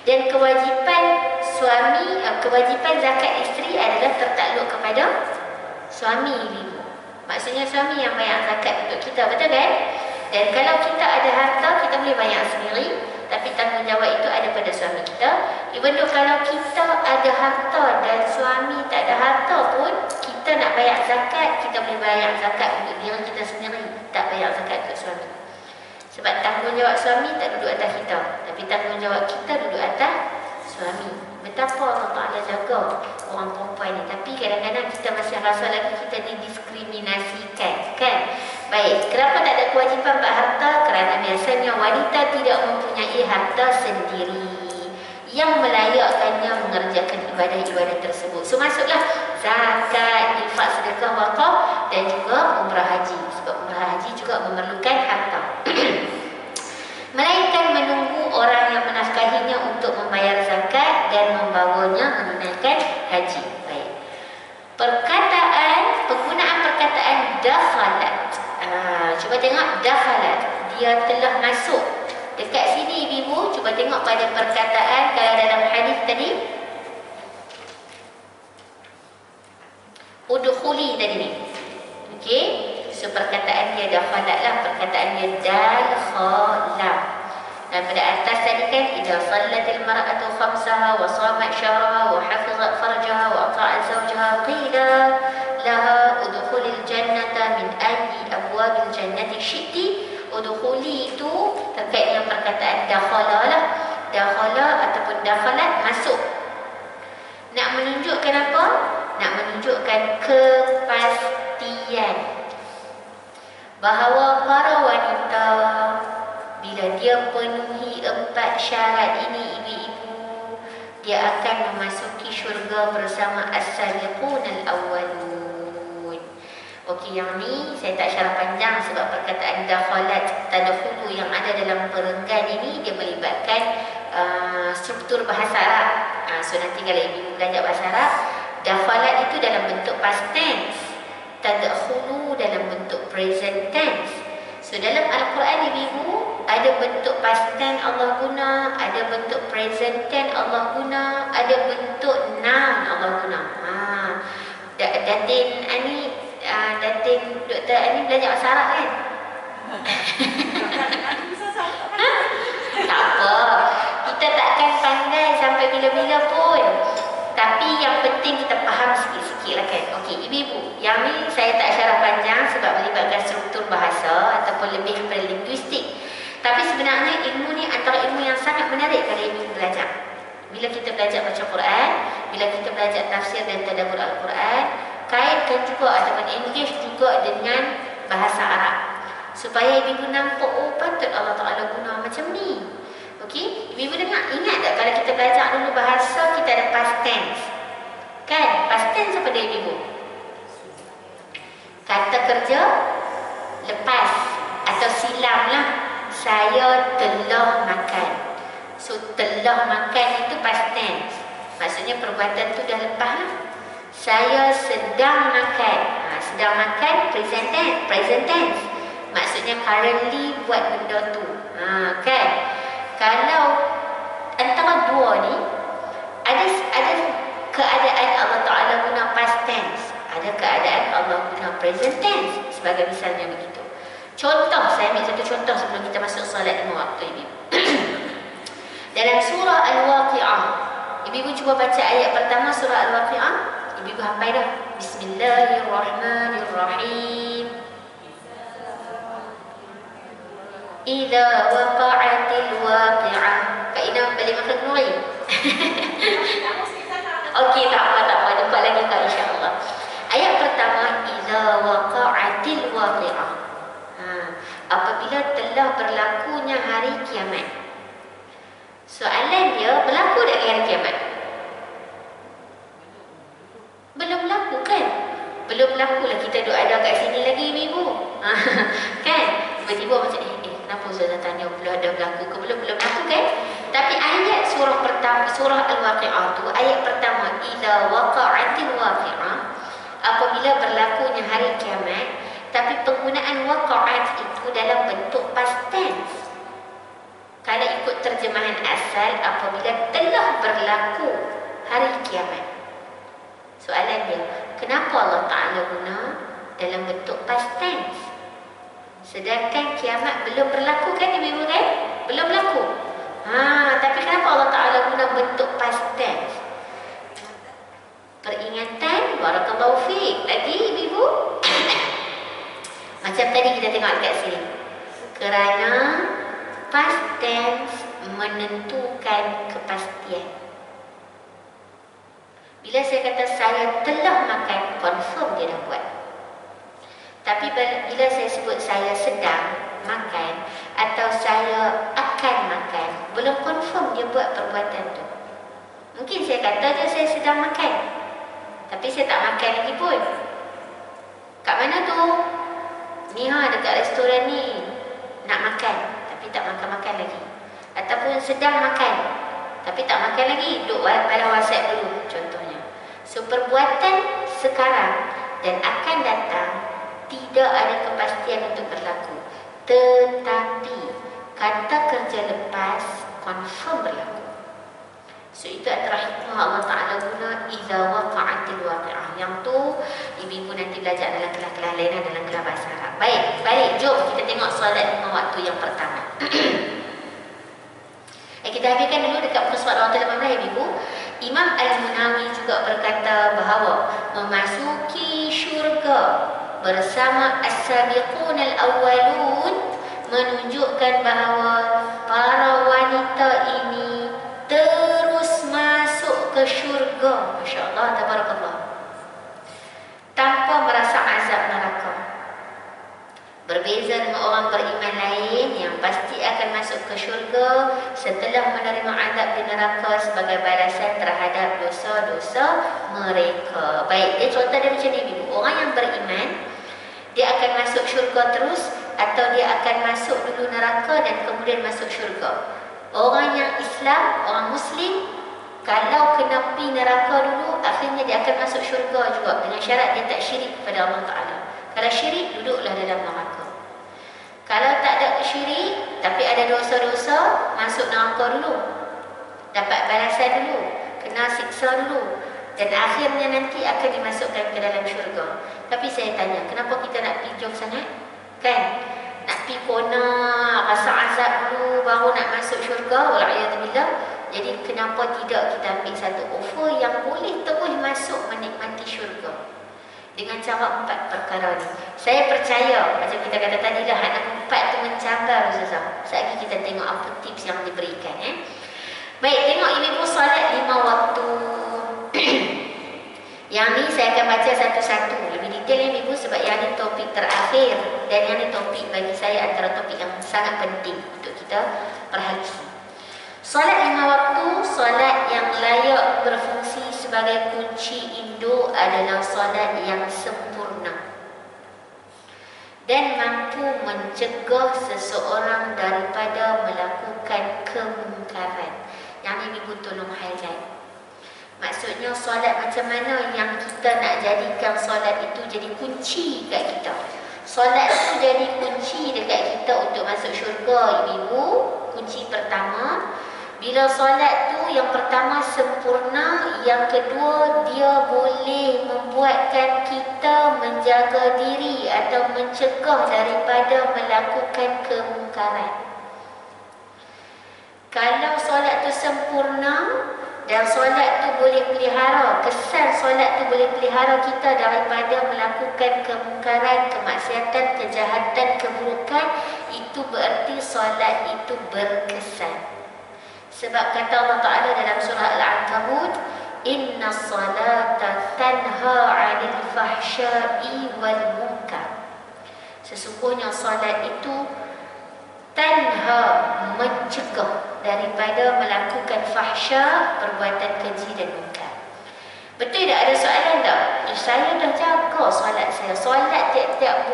Dan kewajipan suami, kewajipan zakat isteri adalah tertakluk kepada suami ibu. Maksudnya suami yang bayar zakat untuk kita, betul kan? Dan kalau kita ada harta, kita boleh bayar sendiri. Tapi tanggungjawab itu ada pada suami kita. Even though kalau kita ada harta dan suami tak ada harta pun, kita nak bayar zakat, kita boleh bayar zakat untuk diri kita sendiri, tak bayar zakat untuk suami. Sebab tanggungjawab suami tak duduk atas kita, tapi tanggungjawab kita duduk atas suami. Betapa Allah Ta'ala jaga orang perempuan ni. Tapi kadang-kadang kita masih rasa lagi kita didiskriminasikan, kan? Baik, kenapa tak ada kewajipan bab harta? Kerana biasanya wanita tidak mempunyai harta sendiri yang melayakkannya mengerjakan ibadah-ibadah tersebut. So masuklah zakat, infak, sedekah, wakaf dan juga umrah haji. Sebab umrah haji juga memerlukan harta. Melainkan menunggu orang yang menafkahinya untuk membayar zakat dan membawanya menunaikan haji. Baik. Penggunaan perkataan dakhalat. Cuba tengok dakhalat. Dia telah masuk. Dekat sini ibu, cuba tengok pada perkataan kalau dalam hadis tadi. Udkhuli tadi ni. Okey. So perkataan dia dakhalat lah, perkataan dia dakhala. Dan pada atas tadi kan idza sallatil mar'atu khamsaha wa shamat syahraha wa hafizat farjaha wa ata'at zawjaha qila laha udkhulil jannata min ayyi abwabil jannati syi'ti. Udkhuli itu terkait dengan perkataan dakhala lah. Dakhala ataupun dakhalat, masuk. Nak menunjukkan apa? Nak menunjukkan kepastian bahawa para wanita bila dia penuhi 4 syarat ini ibu-ibu, dia akan memasuki syurga bersama as-sabiqun al-awwalun. Okey, yang ni saya tak syarah panjang sebab perkataan dakhalat, tadkhulu yang ada dalam perenggan ini dia melibatkan struktur bahasa Arab. So nanti kalau ibu belajar bahasa Arab, dakhalat itu dalam bentuk past tense, tadkhulu dalam bentuk present tense. So dalam Al-Quran ibu, ada bentuk past tense Allah guna, ada bentuk present tense Allah guna, ada bentuk noun Allah guna. Datin Ani, Datin Dr. Ani belajar bahasa Arab kan? Tak apa, kita takkan pandai sampai bila-bila pun. Tapi yang penting kita faham sikit-sikit lah kan. Okey, ibu-ibu, yang ni saya tak syarah panjang sebab melibatkan struktur bahasa ataupun lebih kepada linguistik. Tapi sebenarnya ilmu ni antara ilmu yang sangat menarik kalau ibu belajar. Bila kita belajar baca Quran, bila kita belajar tafsir dan tadabbur Al-Quran, kaitkan juga ataupun engage juga dengan bahasa Arab. Supaya ibu nampak, oh patut Allah Ta'ala guna macam ni. Okey, ibu dengar, ingat tak kalau kita belajar dulu bahasa, kita ada past tense. Kan? Past tense apa dia ibu? Kata kerja lepas atau silam lah. Saya telah makan. So telah makan itu past tense. Maksudnya perbuatan tu dah lepas lah. Saya sedang makan. Sedang makan present tense. Maksudnya currently buat benda tu. Kan? Kalau antara dua ni ada keadaan Allah Ta'ala guna past tense, ada keadaan Allah guna present tense. Sebagai misalnya begitu. Contoh, saya ambil satu contoh sebelum kita masuk solat 5 waktu ini. Dalam surah Al-Waqi'ah, ibu-ibu cuba baca ayat pertama surah Al-Waqi'ah. Ibu-ibu hafal dah. Bismillahirrahmanirrahim. Idza waqa'atil waqi'ah. Kak Ina balik makan nuri. Okey, tak apa. Jumpa lagi Kak insya-Allah. Ayat pertama, idza waqa'atil waqi'ah. Apabila telah berlakunya hari kiamat. Soalan dia, berlaku tak hari kiamat? Belum berlaku kan? Belum berlaku lah, kita duk ada kat sini lagi ibu. Kan? Tiba-tiba macam kenapa Ustazah tanya belum ada berlaku ke? Belum berlaku kan? Tapi ayat surah pertama, surah Al-Waqi'ah tu, ayat pertama, idza waqa'atil waqi'ah, apabila berlakunya hari kiamat. Tapi penggunaan waqa'at itu dalam bentuk past tense. Kalau ikut terjemahan asal, apabila telah berlaku hari kiamat. Soalan dia, kenapa Allah Ta'ala guna dalam bentuk past tense? Sedangkan kiamat belum berlaku kan ibu-ibu kan? Belum berlaku. Tapi kenapa Allah Ta'ala guna bentuk past tense? Peringatan, barakallahu fiik. Lagi ibu-ibu? Macam tadi kita tengok dekat sini. Kerana past tense menentukan kepastian. Bila saya kata saya telah makan, confirm dia dah buat. Tapi bila saya sebut saya sedang makan atau saya akan makan, belum confirm dia buat perbuatan tu. Mungkin saya kata je saya sedang makan, tapi saya tak makan lagi pun. Kat mana tu? Ni dekat restoran ni. Nak makan, tapi tak makan-makan lagi. Ataupun sedang makan, tapi tak makan lagi. Duduk balas WhatsApp dulu, contohnya. So, perbuatan sekarang dan akan datang tidak ada kepastian untuk berlaku. Tetapi kata kerja lepas confirm berlaku. So, itu antara hikmah Allah Ta'ala guna idza waqa'atil waqi'ah. Yang tu ibu-ibu nanti belajar dalam kelas-kelas lain, dalam kelas bahasa Arab. Baik, jom kita tengok solat 5 waktu yang pertama. Kita habiskan dulu dekat muka surat 18 ibu-ibu. Imam Al-Munawi juga berkata bahawa memasuki syurga bersama as-sabiqun al-awwalun menunjukkan bahawa para wanita ini terus masuk ke syurga. Masya Allah, tabarakallah, tanpa merasa azab neraka. Berbeza dengan orang beriman lain yang pasti akan masuk ke syurga setelah menerima azab di neraka sebagai balasan terhadap dosa-dosa mereka. Baik, dia contoh dia macam ni ibu. Orang yang beriman, dia akan masuk syurga terus atau dia akan masuk dulu neraka dan kemudian masuk syurga. Orang yang Islam, orang Muslim, kalau kena pergi neraka dulu, akhirnya dia akan masuk syurga juga dengan syarat dia tak syirik kepada Allah Ta'ala. Kalau syirik, duduklah dalam neraka. Kalau tak ada syirik, tapi ada dosa-dosa, masuk neraka dulu. Dapat balasan dulu, kena siksa dulu. Dan akhirnya nanti akan dimasukkan ke dalam syurga. Tapi saya tanya, kenapa kita nak pergi jauh sangat? Kan? Nak pergi kona, rasa azab dulu, baru nak masuk syurga. Wala'iyadzubillah. Jadi kenapa tidak kita ambil satu offer yang boleh terus masuk menikmati syurga dengan cara 4 perkara ni. Saya percaya, macam kita kata tadi lah, anak 4 tu mencabar Ustazah. Sekejap kita tengok apa tips yang diberikan. Baik, tengok ibu-ibu solat 5 waktu. Yang ni saya akan baca satu-satu. Lebih detail ibu-ibu sebab yang ni topik terakhir. Dan yang ni topik bagi saya antara topik yang sangat penting untuk kita perhati. Solat 5 waktu, solat yang layak berfungsi sebagai kunci induk adalah solat yang sempurna dan mampu mencegah seseorang daripada melakukan kemungkaran. Yang ini ibu tolong highlight. Maksudnya solat macam mana yang kita nak jadikan solat itu jadi kunci kat kita. Solat itu jadi kunci dekat kita untuk masuk syurga ibu-ibu. Kunci pertama, bila solat tu yang pertama sempurna, yang kedua dia boleh membuatkan kita menjaga diri atau mencegah daripada melakukan kemungkaran. Kalau solat tu sempurna dan solat tu boleh pelihara, kesan solat tu boleh pelihara kita daripada melakukan kemungkaran, kemaksiatan, kejahatan, keburukan, itu berarti solat itu berkesan. Sebab kata Allah Ta'ala dalam surah Al-Ankabut, Inna salata tanha 'anil fahsya'i wal munkar. Sesungguhnya salat itu tanha, mencegah daripada melakukan fahsya, perbuatan keji dan munkar. Betul tak? Ada soalan tak? Saya dah jaga solat saya. Solat tiap-tiap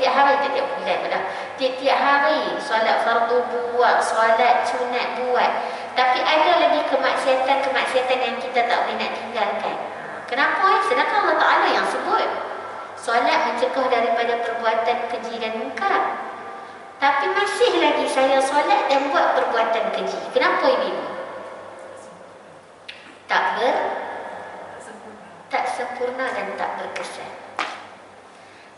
hari, tiap-tiap bulan dah. Tiap-tiap hari solat fardu buat, solat sunat buat. Tapi ada lagi kemaksiatan yang kita tak boleh nak tinggalkan. Kenapa? Sedangkan Allah Ta'ala yang sebut solat mencegah daripada perbuatan keji dan mungkar. Tapi masih lagi saya solat dan buat perbuatan keji. Kenapa ibu? Tak sempurna dan tak berkesan.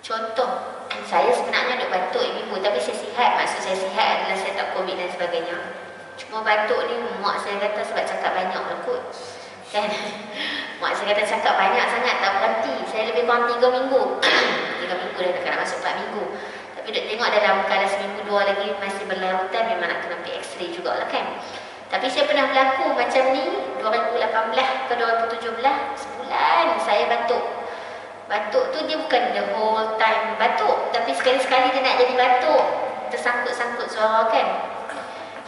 Contoh, saya sebenarnya duk batuk ibu, tapi saya sihat. Maksud saya sihat adalah saya tak COVID dan sebagainya. Cuma batuk ni mak saya kata sebab cakap banyak lah kot. Kan? Mak saya kata cakap banyak sangat tak berhenti. Saya lebih kurang 3 minggu. 3 minggu dah nak masuk 4 minggu. Tapi duk tengok dalam kalau seminggu 2 lagi masih berlarutan, memang nak kena pergi x-ray jugalah kan. Tapi saya pernah berlaku macam ni 2018 ke 2017, sebulan saya batuk. Batuk tu dia bukan the whole time batuk, tapi sekali-sekali dia nak jadi batuk, tersangkut-sangkut suara kan.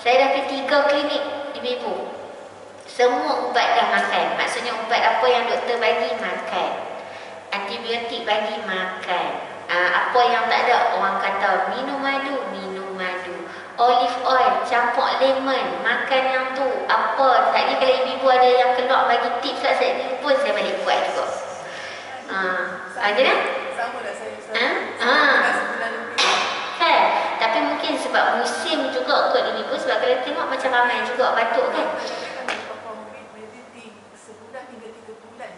Saya dah pergi 3 klinik ibu-ibu. Semua ubat dah makan. Maksudnya ubat apa yang doktor bagi makan. Antibiotik bagi makan. Apa yang tak ada, orang kata minum madu. Olive oil, campur lemon, makan yang tu. Apa, tadi kalau ibu-ibu ada yang keluar bagi tips kat saya pun, saya balik buat juga. Ada tak? Sama dah saya. Kan? Tapi mungkin sebab musim juga kot ibu, sebab kalau tengok macam ramai juga batuk kan. Sebulan hingga 3 bulan.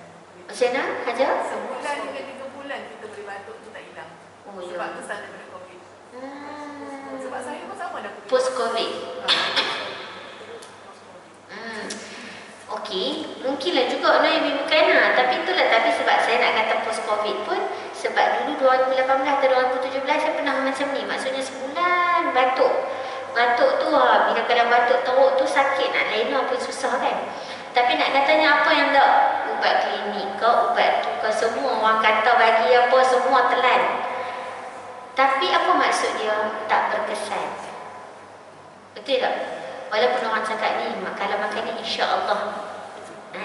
Macam mana? Hajar? Sebulan hingga 3 bulan kita boleh batuk tu tak hilang. Sebab tu start daripada COVID. Sebab saya pun sama dah. Post COVID. Okey, mungkinlah juga ibu bukan tapi itulah, tapi sebab saya nak kata post COVID pun, sebab dulu 2018 atau 2017 saya pernah macam ni. Maksudnya sebulan batuk. Batuk tu bila kalau batuk teruk tu sakit, nak lena pun susah kan. Tapi nak katanya apa yang tak? Ubat klinik ke, ubat tu ke, semua orang kata bagi apa, semua telan. Tapi apa maksud dia? Tak berkesan. Betul tak? Walaupun orang cakap ni, kalau makan ni insya-Allah.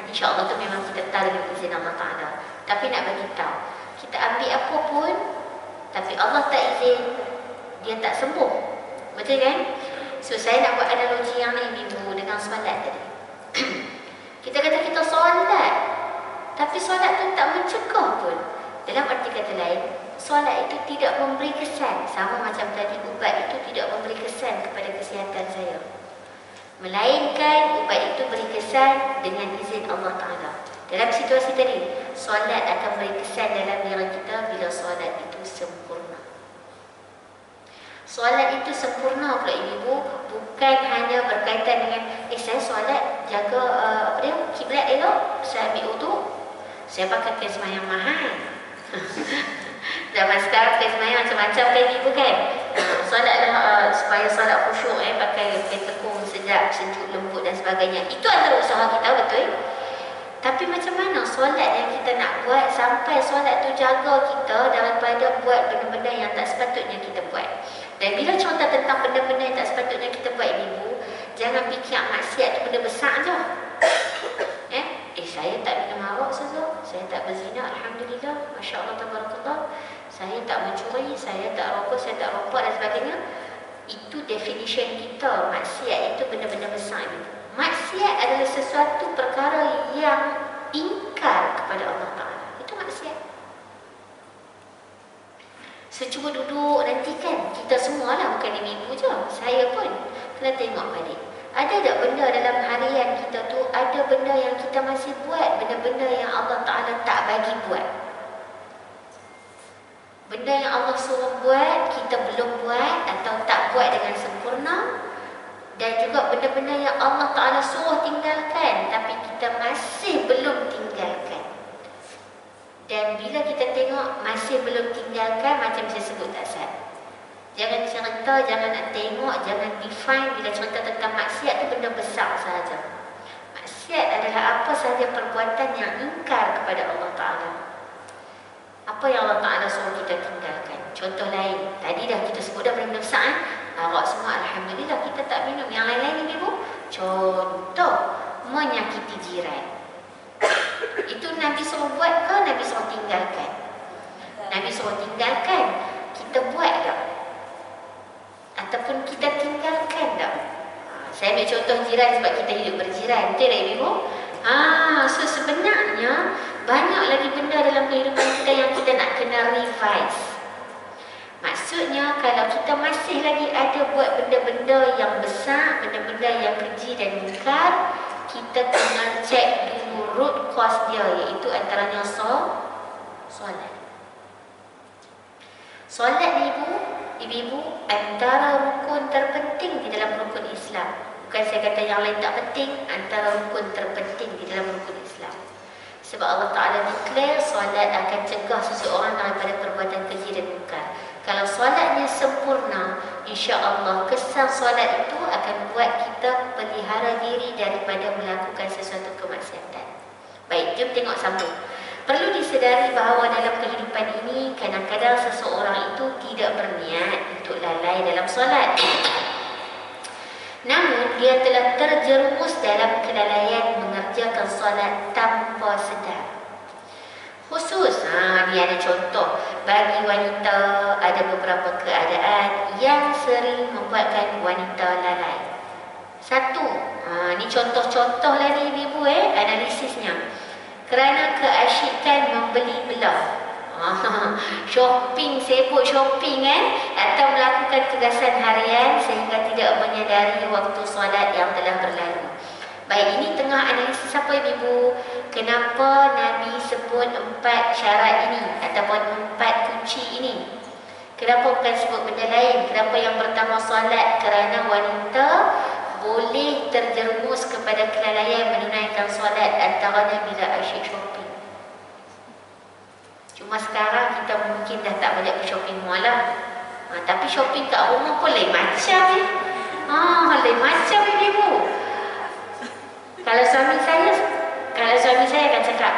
InsyaAllah tu memang kita tahu dengan izin Allah Ta'ala. Tapi nak bagi tahu, kita ambil apa pun, tapi Allah tak izin, dia tak sembuh. Betul kan? So saya nak buat analogi yang lain ibu dengan solat tadi. Kita kata kita solat, tapi solat tu tak mencegah pun. Dalam arti kata lain, solat itu tidak memberi kesan. Sama macam tadi, ubat itu tidak memberi kesan kepada kesihatan saya. Melainkan ubat itu beri kesan dengan izin Allah Ta'ala. Dalam situasi tadi, solat akan beri kesan dalam diri kita bila solat itu sempurna. Solat itu sempurna pula ibu, bukan hanya berkaitan dengan saya solat jaga kiblat elok, saya ambil wudu, saya pakai kain sembahyang mahal. Zaman sekarang kain sembahyang macam-macam kan ibu kan. Solatlah supaya solat khusyuk, pakai kain tekung sedap, sejuk, lembut dan sebagainya. Itu antara usaha kita, betul? Tapi macam mana solat yang kita nak buat sampai solat tu jaga kita daripada buat benda-benda yang tak sepatutnya kita buat. Dan bila contoh tentang benda-benda yang tak sepatutnya kita buat ibu, jangan fikir maksiat tu benda besar je. Saya tak minum arak saja, saya tak berzina, alhamdulillah, masya-Allah tabarakallah. Saya tak mencuri, saya tak rokok, saya tak rompak dan sebagainya. Itu definition kita, maksiat itu benda-benda besar itu. Maksiat adalah sesuatu perkara yang ingkar kepada Allah Ta'ala. Itu maksiat. Cuba duduk nanti kan, kita semualah, bukan ibu je, saya pun kena tengok balik. Ada tak benda dalam harian kita tu, ada benda yang kita masih buat, benda-benda yang Allah Ta'ala tak bagi buat. Benda yang Allah suruh buat, kita belum buat atau tak buat dengan sempurna. Dan juga benda-benda yang Allah Ta'ala suruh tinggalkan, tapi kita masih belum tinggalkan. Dan bila kita tengok masih belum tinggalkan, macam saya sebut tak sah. Jangan cerita, jangan nak tengok, jangan define. Bila cerita tentang maksiat tu benda besar sahaja. Maksiat adalah apa sahaja perbuatan yang ingkar kepada Allah Ta'ala. Apa yang Allah Ta'ala suruh kita tinggalkan. Contoh lain, tadi dah kita sebut dah benda besar. Arak semua alhamdulillah kita tak minum. Yang lain-lain ni ibu, contoh menyakiti jiran. Itu Nabi suruh buat ke Nabi suruh tinggalkan? Nabi suruh tinggalkan. Kita buat tak? Ataupun kita tinggalkan tak? Saya ambil contoh jiran sebab kita hidup berjiran. Betul tak ibu? So sebenarnya banyak lagi benda dalam kehidupan kita yang kita nak kena revise. Maksudnya kalau kita masih lagi ada buat benda-benda yang besar, benda-benda yang keji dan mungkar, kita kena cek dulu root cause dia, iaitu antaranya solat. Solat ni ibu-ibu antara rukun terpenting di dalam rukun Islam. Bukan saya kata yang lain tak penting, antara rukun terpenting di dalam rukun Islam. Sebab Allah Ta'ala declare solat akan cegah seseorang daripada perbuatan keji dan mungkar. Kalau solatnya sempurna, insya-Allah kesan solat itu akan buat kita pelihara diri daripada melakukan sesuatu kemaksiatan. Baik, jom tengok sambung. Perlu disedari bahawa dalam kehidupan ini kadang-kadang seseorang itu tidak berniat untuk lalai dalam solat. Namun dia telah terjerumus dalam kelalaian mengerjakan solat tanpa sedar. Khusus, ni ada contoh. Bagi wanita ada beberapa keadaan yang sering membuatkan wanita lalai. Satu, ni contoh-contoh lah ni ibu analisisnya. Kerana keasyikan membeli belah. Shopping, sibuk shopping atau melakukan tugasan harian sehingga tidak menyadari waktu solat yang telah berlalu. Baik, ini tengah analisis apa ibu? Kenapa Nabi sebut 4 syarat ini ataupun 4 kunci ini? Kenapa bukan sebut benda lain? Kenapa yang pertama solat? Kerana wanita boleh terjerumus kepada kelalaian menunaikan solat, antaranya bila asyik shopping. Cuma sekarang kita mungkin dah tak banyak pergi shopping mall lah. Tapi shopping kat rumah pun lain macam ni. Lain macam ni ibu. Kalau suami saya akan cakap,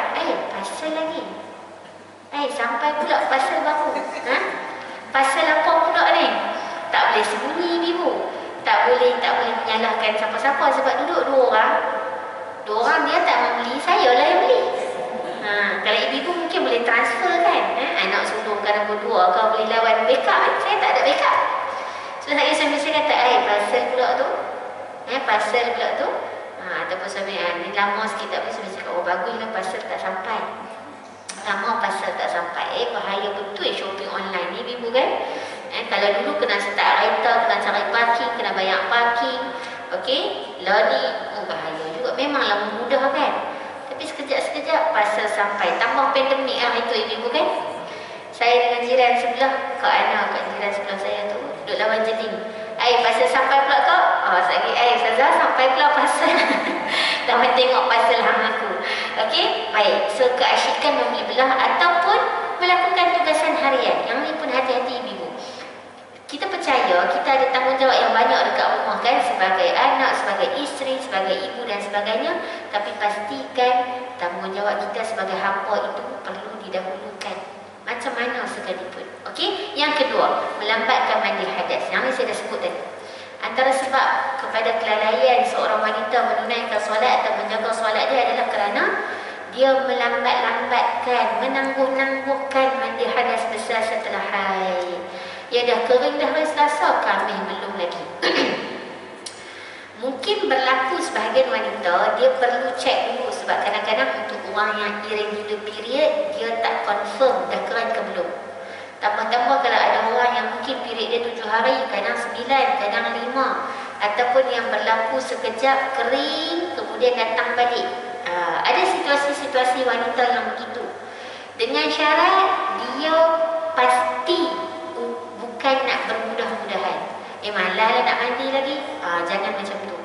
pasal lagi. Sampai pula pasal baru. Pasal apa pula ni? Tak boleh sembunyi ibu. Tak boleh menyalahkan siapa-siapa sebab duduk dua orang dia tak membeli, saya lah yang beli. Kalau ibu mungkin boleh transfer kan, anak sulung kan berdua kau boleh lawan backup. Saya tak ada backup. So saya kata pasal pula tu. Ataupun suami ni lama sikit tak boleh, suami cakap baguslah pasal tak sampai. Bahaya betul shopping online ni ibu kan. Kalau dulu kena start kereta, kena cari parking, kena bayar parking. Okey, lah ni bahaya juga. Memanglah mudah kan. Tapi sekejap pasal sampai. Tambah pandemik itu ibu kan. Saya dengan jiran sebelah, kak Ana kat jiran sebelah saya tu duduk lawan jeding. Pasal sampai pula kau? Ustazah sampai pula pasal. Dah tengok pasal hang aku. Okey, baik. So keasyikan membeli belah ataupun melakukan tugasan harian. Yang ni pun hati-hati ibu. Kita percaya kita ada tanggungjawab yang banyak dekat rumah kan, sebagai anak, sebagai isteri, sebagai ibu dan sebagainya. Tapi pastikan tanggungjawab kita sebagai hamba itu perlu didahulukan, macam mana sekalipun. Okey, yang kedua, melambatkan mandi hadas. Yang ni saya dah sebut tadi. Antara sebab kepada kelalaian seorang wanita menunaikan solat atau menjaga solat dia adalah kerana dia melambat-lambatkan, menangguh-nangguhkan mandi hadas besar setelah haid. Ya dah kering dah hari Selasa, Khamis belum lagi. Mungkin berlaku sebahagian wanita dia perlu cek dulu, sebab kadang-kadang untuk orang yang irregular period dia tak confirm dah kering ke belum. Tambah-tambah kalau ada orang yang mungkin period dia 7 hari, kadang 9, kadang 5, ataupun yang berlaku sekejap kering kemudian datang balik. Ada situasi-situasi wanita yang begitu. Dengan syarat dia pasti bukan nak bermudah-mudahan. Malah lah nak mandi lagi. Jangan macam tu.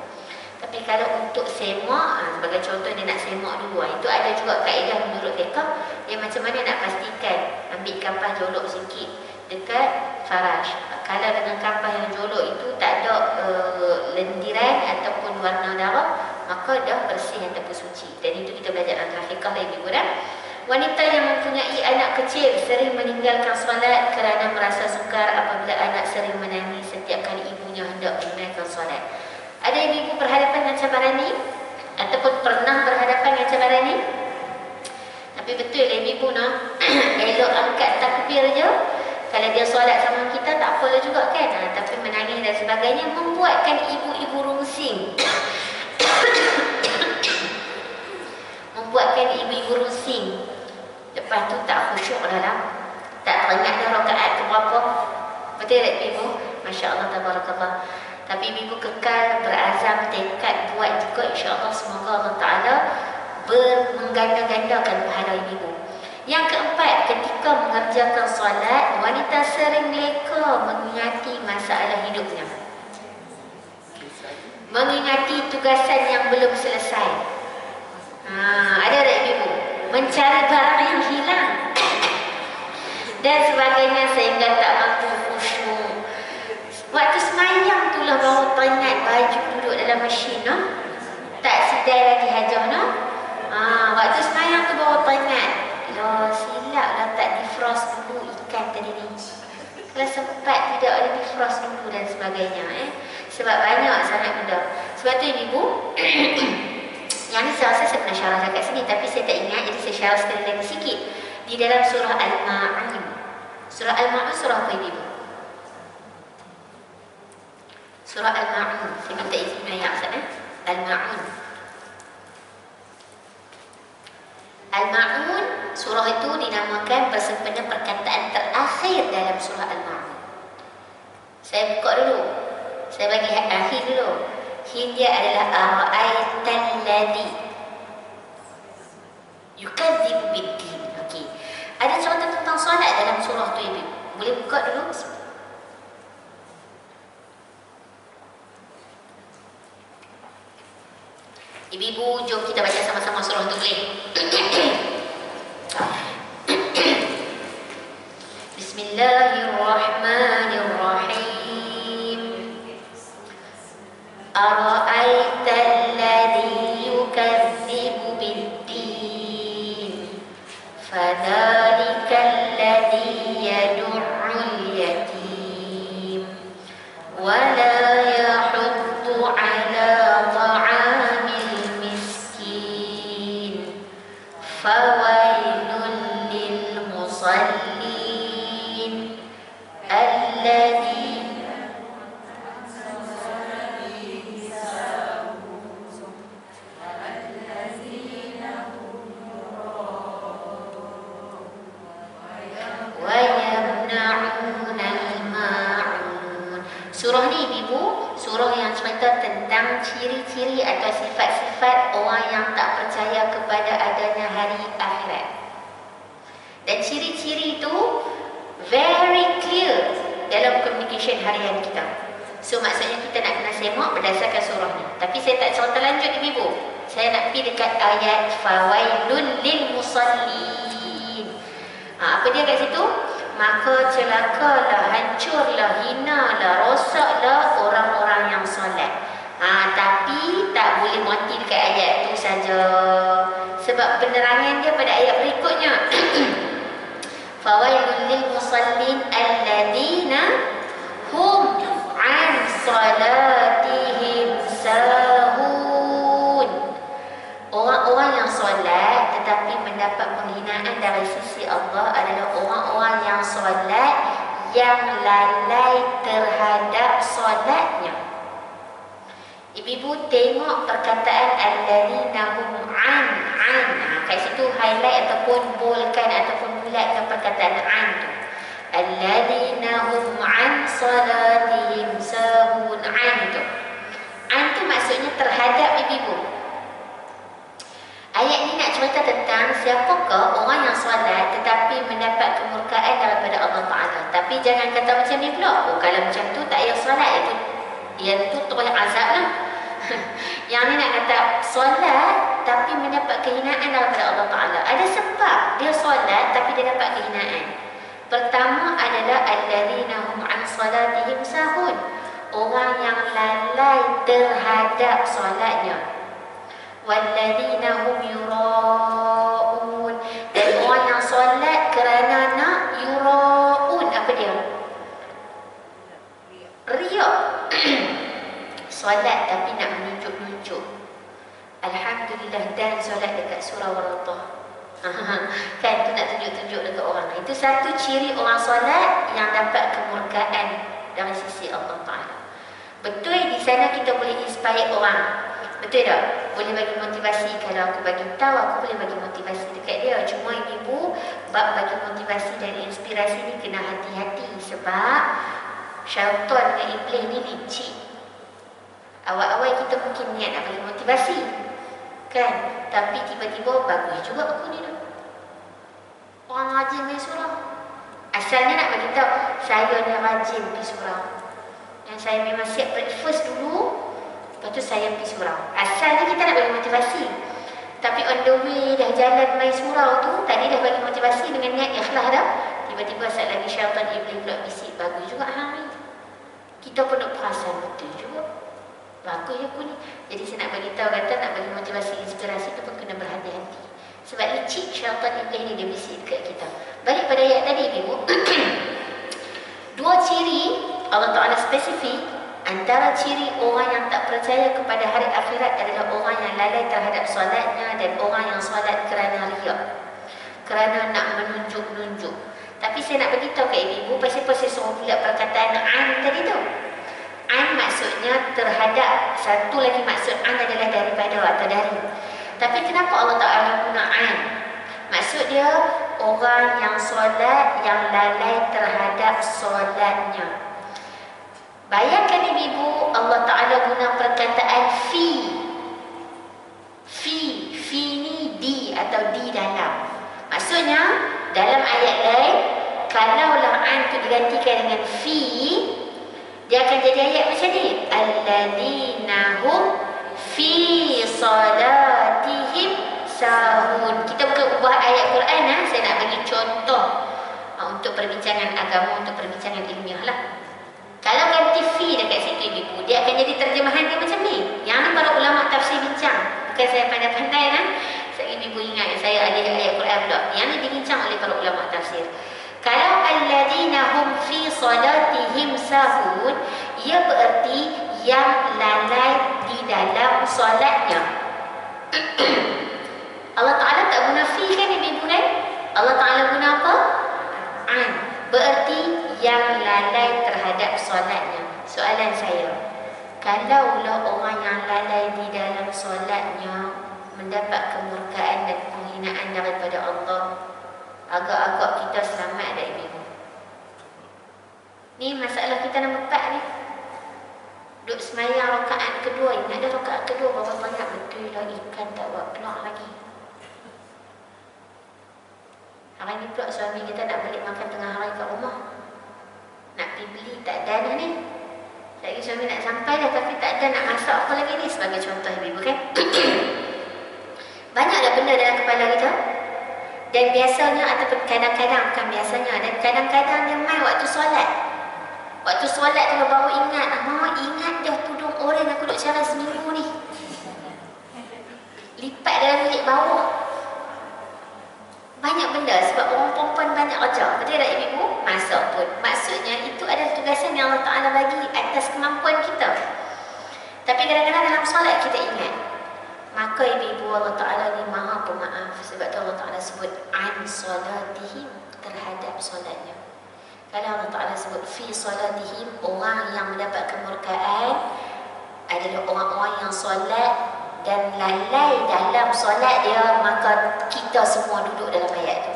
Tapi kalau untuk semak, sebagai contoh dia nak semak dulu, itu ada juga kaedah menurut mereka. Yang macam mana nak pastikan ambil kapas jolok sikit dekat faraj. Kalau dengan kapas yang jolok itu tak ada lendiran ataupun warna darah, maka dah bersih ataupun suci. Dan itu kita belajar dalam fiqh lagi pun. Wanita yang mempunyai anak kecil sering meninggalkan solat kerana merasa sukar apabila anak sering menangis setiap kali ibunya hendak menunaikan solat. Ada ibu berhadapan dengan cabaran ni? Ataupun pernah berhadapan dengan cabaran ni? Tapi betul ibu elok angkat takbir je. Kalau dia solat sama kita tak tak apalah juga kan, tapi menangis dan sebagainya membuatkan ibu-ibu rungsing. Membuatkan ibu-ibu rusing. Lepas tu tak khusyuk dalam, tak teringat dah rakaat ke berapa. Betul tak ibu? Masya Allah, tabarakallah. Tapi ibu kekal berazam tekad buat juga, insya-Allah. Semoga Allah Taala mengganda-gandakan pahala ibu. Yang keempat, ketika mengerjakan solat, wanita sering leka mengingati masalah hidupnya, mengingati tugasan yang belum selesai. Ada tak ibu? Mencari barang yang hilang dan sebagainya sehingga tak mampu khusyuk. Waktu semayang tu lah baru teringat baju duduk dalam mesin, no? Tak sedar lagi hajam, no? Waktu semayang tu baru teringat, loh silap lah tak defrost dulu ikan tadi ni. Kalau sempat tidak ada defrost dulu dan sebagainya, sebab banyak sangat benda. Sebab tu ibu yang ni saya rasa saya pernah syarah dekat sini, tapi saya tak ingat, jadi saya syarah sekali lagi sikit. Di dalam surah Al-Ma'un. Surah Al-Ma'un surah apa ibu? Surah Al-Ma'un. Saya minta izin ayat Ustaz. Al-Ma'un. Al-Ma'un, surah itu dinamakan bersempena perkataan terakhir dalam surah Al-Ma'un. Saya buka dulu. Saya bagi akhir dulu. Dia adalah ara'aital ladzi yukadzibu biddin. Okey. Ada cerita tentang solat dalam surah tu ibu. Boleh buka dulu? Ibu-ibu, jom kita baca sama-sama surah tu boleh? Bismillahirrahmanirrahim. Ara'aital ladzi yukadzibu biddin, fadzalikal ladzi yad'ul yatim wa la yahuddu 'ala ta'amil miskin, fawailul lil musallin alladzi Surah ni ibu, surah yang cerita tentang ciri-ciri atau sifat-sifat orang yang tak percaya kepada adanya hari akhirat. Dan ciri-ciri itu very clear dalam communication harian kita. So maksudnya kita nak kena semak berdasarkan surah ni. Tapi saya tak cerita lanjut ibu. Saya nak pergi dekat ayat fawailul lil musallin. Apa dia kat situ? Maka celakalah, hancurlah, hinalah, rosaklah orang-orang yang solat. Tapi tak boleh mati dekat ayat tu saja. Sebab penerangan dia pada ayat berikutnya. Fawailul lil musallin alladzina hum an salatihim sahun. Orang-orang yang solat tetapi mendapat penghinaan dari sisi Allah adalah orang-orang yang solat yang lalai terhadap solatnya. Ibu-ibu tengok perkataan alladzina hum an. Kat situ highlight ataupun boldkan ataupun bulatkan perkataan an tu. Alladzina hum an salatihim sahun. An tu maksudnya terhadap ibu-ibu. Ayat ni nak cerita tentang siapakah orang yang solat tetapi mendapat kemurkaan daripada Allah Ta'ala. Tapi jangan kata macam ni pula. Kalau macam tu tak payah solat, itu terus azab lah. Yang ni nak kata solat tapi mendapat kehinaan daripada Allah Ta'ala. Ada sebab dia solat tapi dia dapat kehinaan. Pertama adalah alladzina hum an salatihim sahun. Orang yang lalai terhadap solatnya. Walladzina hum yura'un. Dan orang yang solat kerana nak yura'un. Apa dia? Riya. Solat tapi nak menunjuk-nunjuk. Alhamdulillah, dan solat dekat surah Waratah. Kan tu nak tunjuk-tunjuk dekat orang. Itu satu ciri orang solat yang dapat kemurkaan dari sisi Allah Ta'ala. Betul di sana kita boleh inspire orang. Betul tak? Boleh bagi motivasi. Kalau aku bagi tahu, aku boleh bagi motivasi dekat dia. Cuma ibu bab bagi motivasi dan inspirasi ni kena hati-hati. Sebab syaitan dengan iblis ni licik. Awal-awal kita mungkin niat nak bagi motivasi, kan? Tapi tiba-tiba bagus juga aku ni dah. Orang rajin main surau. Asalnya nak bagi tahu saya ni rajin pergi surau. Yang saya memang siap breakfast dulu, lepas tu saya pergi surau. Asalnya kita nak bagi motivasi. Tapi on the way dah jalan main surau tu, tadi dah bagi motivasi dengan niat ikhlas dah. Tiba-tiba saat lagi syaitan iblis pula bisik, bagus juga hari. Kita pun nak perasan betul juga. Bagus aku ni. Jadi saya nak bagi tahu kata nak bagi motivasi, inspirasi tu pun kena berhati-hati. Sebab licik syaitan iblis ni dia bisik dekat kita. Balik pada ayat tadi ibu. Dua ciri Allah Ta'ala spesifik. Antara ciri orang yang tak percaya kepada hari akhirat adalah orang yang lalai terhadap solatnya dan orang yang solat kerana riak, kerana nak menunjuk-nunjuk. Tapi saya nak beritahu kat ibu, pasal saya suruh pula perkataan an tadi tu. An maksudnya terhadap, satu lagi maksud an adalah daripada atau dari. Tapi kenapa Allah Ta'ala guna an? Maksud dia orang yang solat yang lalai terhadap solatnya. Bayangkan ibu, Allah Ta'ala guna perkataan fi. Fi ni di atau di dalam. Maksudnya dalam ayat lain, kalaulah an tu digantikan dengan fi, dia akan jadi ayat macam ni. Alladzina hum fi salatihim sahun. Kita bukan ubah ayat Quran, saya nak bagi contoh untuk perbincangan agama, untuk perbincangan ilmiah lah. Kalau ganti fi dekat situ ibu, dia akan jadi terjemahan dia macam ni. Yang ni para ulama tafsir bincang. Bukan saya pandai-pandai kan. Saya ibu ingat saya ada ayat Quran pula. Yang ni dibincang oleh para ulama tafsir. Kalau alladzina hum fi salatihim sahun, ia bererti yang lalai di dalam solatnya. Allah Ta'ala tak guna fi kan ibu kan? Allah Ta'ala guna apa? An. Bererti yang lalai terhadap solatnya. Soalan saya, kalaulah orang yang lalai di dalam solatnya mendapat kemurkaan dan penghinaan daripada Allah, agak-agak kita selamat tak ibu? Ni masalah kita nombor 4 ni. Duduk semayang rakaat kedua, ingat dah rakaat kedua berapa banyak, betul lah ikan tak buat keluar lagi. Hari ni pula suami kita nak balik makan tengah hari kat rumah. Nak pergi beli, tak ada dah ni. Lagi suami nak sampai dah tapi tak ada nak masak apa lagi ni. Sebagai contoh ibu kan. Banyaklah benda dalam kepala kita. Dan biasanya ataupun kadang-kadang, bukan biasanya, dan kadang-kadang dia main waktu solat. Waktu solat tu baru ingat, ingat dah tudung orang aku duduk cara seminggu ni. Lipat dalam bilik bawah. Banyak benda sebab orang perempuan banyak kerja. Betul tak ibu? Masak pun. Maksudnya itu adalah tugasan yang Allah Ta'ala bagi atas kemampuan kita. Tapi kadang-kadang dalam solat kita ingat. Maka ibu-ibu, Allah Ta'ala ni maha pemaaf. Sebab tu Allah Ta'ala sebut an solatihim, terhadap solatnya. Kalau Allah Ta'ala sebut fi solatihim, orang yang mendapat kemurkaan adalah orang-orang yang solat dan lalai dalam solat dia, maka kita semua duduk dalam ayat tu.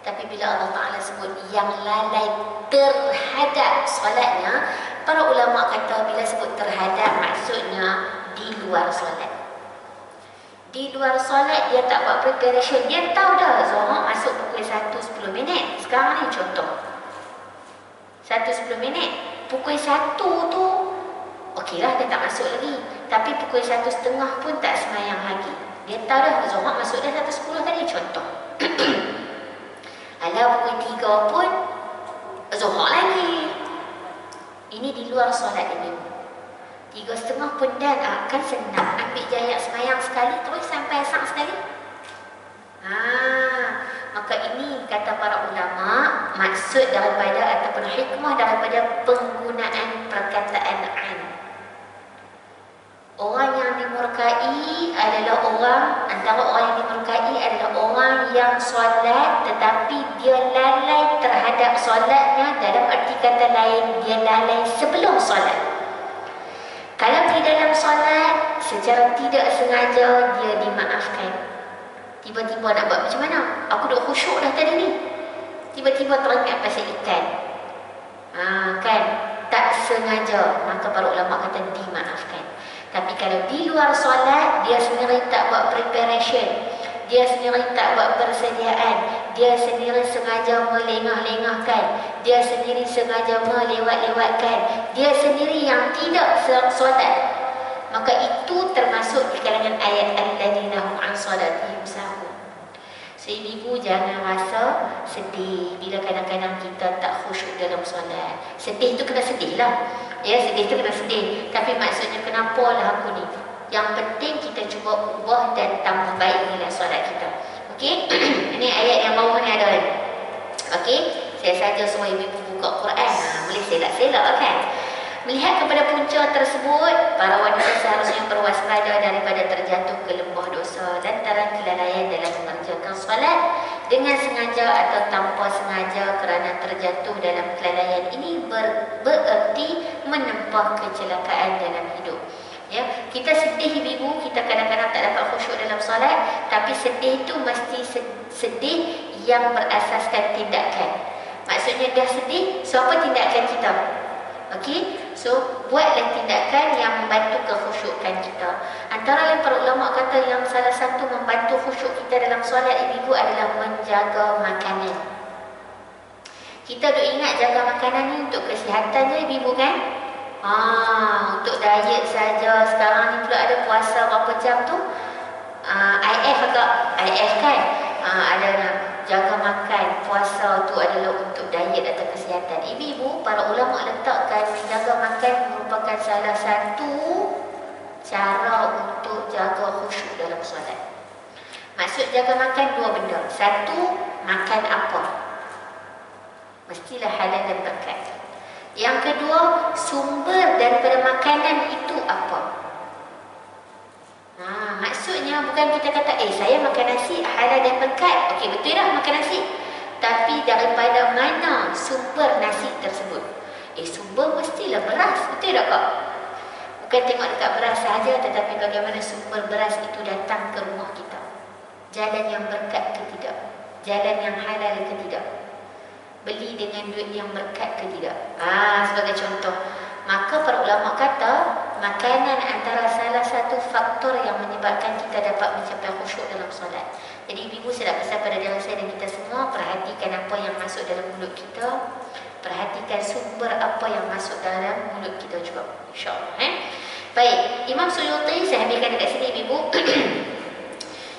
Tapi bila Allah Ta'ala sebut yang lalai terhadap solatnya, para ulama kata bila sebut terhadap maksudnya di luar solat. Di luar solat dia tak buat preparation. Dia tahu dah Zuhur masuk pukul 1.10 minit. Sekarang ni contoh 1.10 minit. Pukul 1 tu okeylah dia tak masuk lagi. Tapi pukul 1.30 pun tak semayang lagi. Dia tahu dah Zuhur masuk dah 1.10 tadi contoh. Alah pukul 3 pun Zuhur lagi. Ini di luar solat ini. 3.30 pun dah kan senang. Ambil jaya semayang sekali terus sampai asar sekali. Maka ini kata para ulama, maksud daripada ataupun hikmah daripada penggunaan perkataan an. Orang yang dimurkai adalah antara orang yang dimurkai adalah orang yang solat tetapi dia lalai terhadap solatnya. Dalam arti kata lain, dia lalai sebelum solat. Kalau di dalam solat, secara tidak sengaja dia dimaafkan. Tiba-tiba nak buat macam mana? Aku dah khusyuk dah tadi ni. Tiba-tiba teringat pasal ikan. Kan? Tak sengaja, maka para ulama kata dimaafkan. Tapi kalau di luar solat, dia sendiri tak buat preparation, dia sendiri tak buat persediaan, dia sendiri sengaja melengah-lengahkan, dia sendiri sengaja melewat-lewatkan, dia sendiri yang tidak solat, maka itu termasuk di kalangan ayat alladzina hum an salatihim sahun. So ibu jangan rasa sedih bila kadang-kadang kita tak khusyuk dalam solat. Sedih tu kena sedih lah. Ya, sedih tu kena sedih. Tapi maksudnya kenapa lah aku ni? Yang penting kita cuba ubah dan tambah baik dalam solat kita. Okey? Ini ayat yang bawah ni ada lagi. Okey? Saya saja semua ibu buka Quran. Boleh selak-selak kan? Melihat kepada punca tersebut, para wanita seharusnya berwaspada daripada terjatuh ke lembah dosa lantaran kelalaian dalam mengerjakan solat dengan sengaja atau tanpa sengaja. Kerana terjatuh dalam kelalaian ini bererti menempah kecelakaan dalam hidup. Ya, kita sedih ibu, kita kadang-kadang tak dapat khusyuk dalam solat, tapi sedih itu mesti sedih yang berasaskan tindakan. Maksudnya dah sedih, so apa tindakan kita? Okey, so buatlah tindakan yang membantu kekhusyukan kita. Antara lain para ulama kata yang salah satu membantu khusyuk kita dalam solat ibu adalah menjaga makanan. Kita duk ingat jaga makanan ni untuk kesihatan je ibu kan? Untuk diet saja. Sekarang ni pula ada puasa berapa jam tu? IF agak IF kan? Ada nak jaga makan, puasa tu adalah untuk diet atau kesihatan. Ibu-ibu, para ulama letakkan jaga makan merupakan salah satu cara untuk jaga khusyuk dalam solat. Maksud jaga makan dua benda. Satu, makan apa? Mestilah halal dan berkat. Yang kedua, sumber daripada makanan itu apa? Maksudnya bukan kita kata saya makan nasi halal dan berkat. Okey, betul dah makan nasi. Tapi daripada mana sumber nasi tersebut? Sumber mestilah beras. Betul tak kak? Bukan tengok dekat beras saja, tetapi bagaimana sumber beras itu datang ke rumah kita. Jalan yang berkat ke tidak? Jalan yang halal ke tidak? Beli dengan duit yang berkat ke tidak? Sebagai contoh. Maka para ulama kata makanan antara salah satu faktor yang menyebabkan kita dapat mencapai khusyuk dalam solat. Jadi ibu saya nak pesan pada diri saya dan kita semua, perhatikan apa yang masuk dalam mulut kita, perhatikan sumber apa yang masuk dalam mulut kita juga, insya-Allah. Baik, Imam Suyuti, saya ambilkan dekat sini ibu.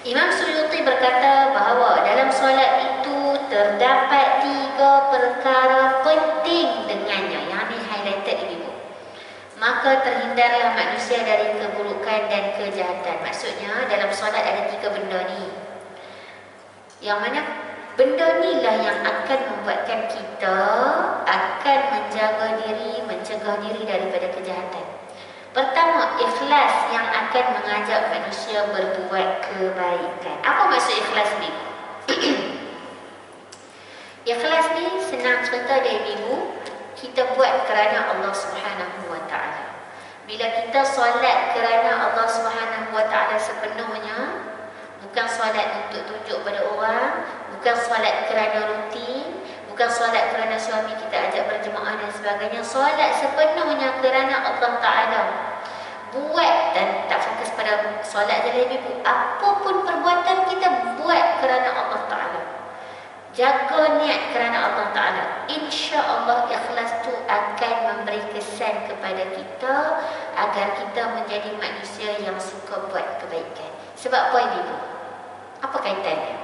Imam Suyuti berkata bahawa dalam solat itu terdapat 3 perkara penting dengannya. Yang ni highlighted ibu. Maka terhindarlah manusia dari keburukan dan kejahatan. Maksudnya dalam solat ada 3 benda ni. Yang mana benda ni lah yang akan membuatkan kita akan menjaga diri, mencegah diri daripada kejahatan. Pertama, ikhlas yang akan mengajak manusia berbuat kebaikan. Apa maksud ikhlas ni? Ikhlas ni senang cerita dari ibu, kita buat kerana Allah Subhanahu wa taala. Bila kita solat kerana Allah Subhanahu wa taala sepenuhnya, bukan solat untuk tunjuk pada orang, bukan solat kerana rutin, bukan solat kerana suami kita ajak berjemaah dan sebagainya. Solat sepenuhnya kerana Allah taala. Buat dan tak fokus pada solat je lebih ibu. Apapun perbuatan kita buat kerana Allah taala. Jaga niat kerana Allah Ta'ala. InsyaAllah ikhlas tu akan memberi kesan kepada kita agar kita menjadi manusia yang suka buat kebaikan. Sebab apa ibu? Apa kaitannya?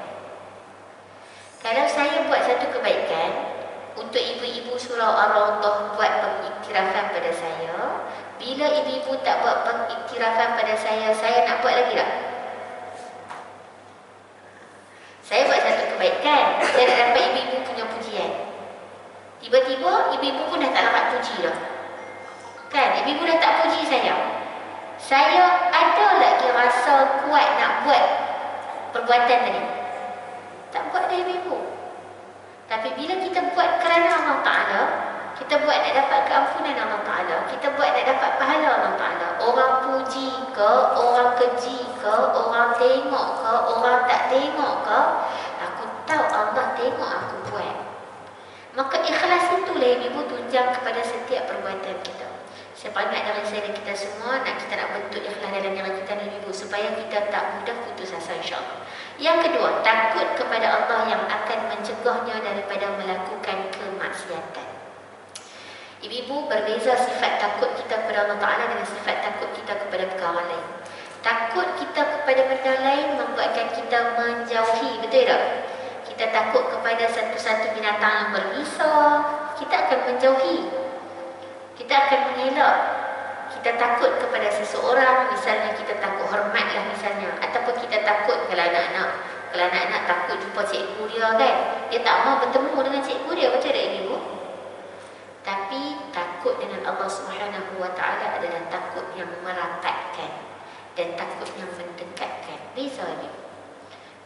Kalau saya buat satu kebaikan, untuk ibu-ibu surau Ar-Rawdah buat pengiktirafan pada saya, bila ibu-ibu tak buat pengiktirafan pada saya nak buat lagi tak? Saya buat satu kebaikan, saya nak dapat ibu-ibu punya pujian. Tiba-tiba ibu-ibu pun dah tak dapat puji dah. Kan, ibu-ibu dah tak puji saya. Saya ada lagi rasa kuat nak buat perbuatan tadi. Tak buat dah ibu-ibu. Tapi bila kita buat kerana Allah Ta'ala, Kita buat nak dapat keampunan Allah Ta'ala. Kita buat nak dapat pahala Allah Ta'ala. Orang puji ke, orang keji ke, orang tengok ke, orang tak tengok ke, aku tahu Allah tengok aku buat. Maka ikhlas itulah yang Ibu tunjang kepada setiap perbuatan kita. Saya banyak dari saya dan kita semua kita nak bentuk ikhlas dalam diri kita dan Ibu supaya kita tak mudah putus asa, insya-Allah. Yang kedua, takut kepada Allah yang akan mencegahnya daripada melakukan kemaksiatan. Ibu-ibu, berbeza sifat takut kita kepada Allah Ta'ala dengan sifat takut kita kepada perkara lain. Takut kita kepada benda lain membuatkan kita menjauhi, betul tak? Kita takut kepada satu-satu binatang yang berbisa, kita akan menjauhi. Kita akan mengelak. Kita takut kepada seseorang, misalnya kita takut hormatlah misalnya, ataupun kita takut kalau anak-anak takut jumpa cikgu dia kan, dia tak mahu bertemu dengan cikgu dia, betul tak Ibu? Tapi takut dengan Allah Subhanahu Wa Taala adalah takut yang merapatkan dan takut yang mendekatkan. Beza ni.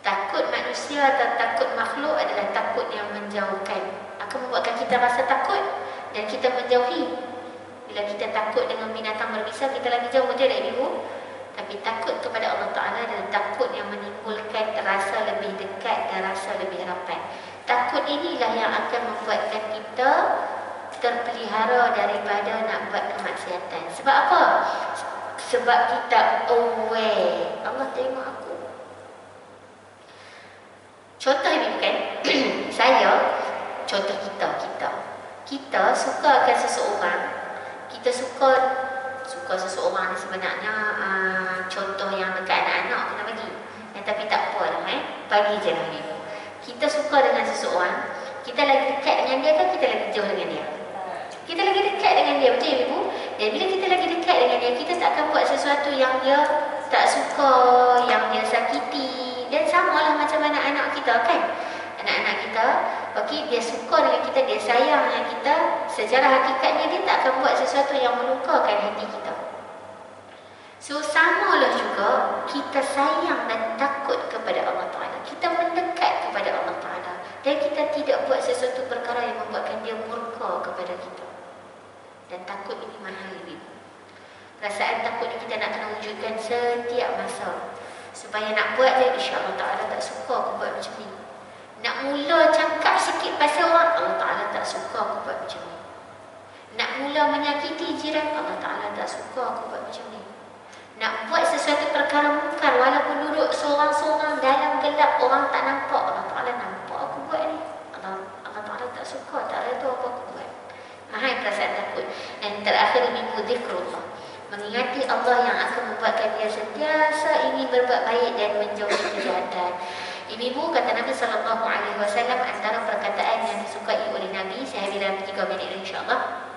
Takut manusia atau takut makhluk adalah takut yang menjauhkan. Akan membuatkan kita rasa takut dan kita menjauhi. Bila kita takut dengan binatang berbisa, kita lagi jauh, betul tak Ibu? Tapi takut kepada Allah Ta'ala adalah takut yang menimbulkan rasa lebih dekat dan rasa lebih rapat. Takut inilah yang akan membuatkan kita terpelihara daripada nak buat kemaksiatan. Sebab apa? Sebab kita aware. Allah tengok aku. Contoh Ibu kan, saya, contoh kita suka akan seseorang. Kita suka seseorang ni sebenarnya contoh yang dekat anak-anak kena bagi. Tapi tak apa lah, bagi je lah Ibu. Kita suka dengan seseorang, kita lagi dekat dengan dia kan kita lagi jauh dengan dia? Kita lagi dekat dengan dia, betul Ibu? Dan bila kita lagi dekat dengan dia, kita tak akan buat sesuatu yang dia tak suka, yang dia sakiti. Dan samalah macam anak-anak kita kan. Anak-anak kita, okey, dia suka dengan kita, dia sayang dengan kita. Secara hakikatnya dia tak akan buat sesuatu yang melukakan hati kita. So samalah juga kita sayang dan takut kepada Allah Ta'ala. Kita mendekat kepada Allah Ta'ala. Dan kita tidak buat sesuatu perkara yang membuatkan dia murka kepada kita. Dan takut ini mahal Ibu. Perasaan takut ini kita nak kena wujudkan setiap masa. Supaya nak buat je, insya-Allah Ta'ala tak suka aku buat macam ni. Nak mula cakap sikit pasal orang, Allah Ta'ala tak suka aku buat macam ni. Nak mula menyakiti jiran, Allah Ta'ala tak suka aku buat macam ni. Nak buat sesuatu perkara mungkar walaupun duduk seorang-seorang dalam gelap, orang tak nampak, Allah Ta'ala nampak aku buat ni. Allah Ta'ala tak suka, tak reda apa aku buat. Mahal perasaan takut. Dan terakhir Ibu, zikrullah. Mengingati Allah yang akan membuatkan dia sentiasa ingin berbuat baik dan menjauhi kejahatan. Ibu, kata Nabi SAW, antara perkataan yang disukai oleh Nabi, saya bilang 3 minit insya-Allah.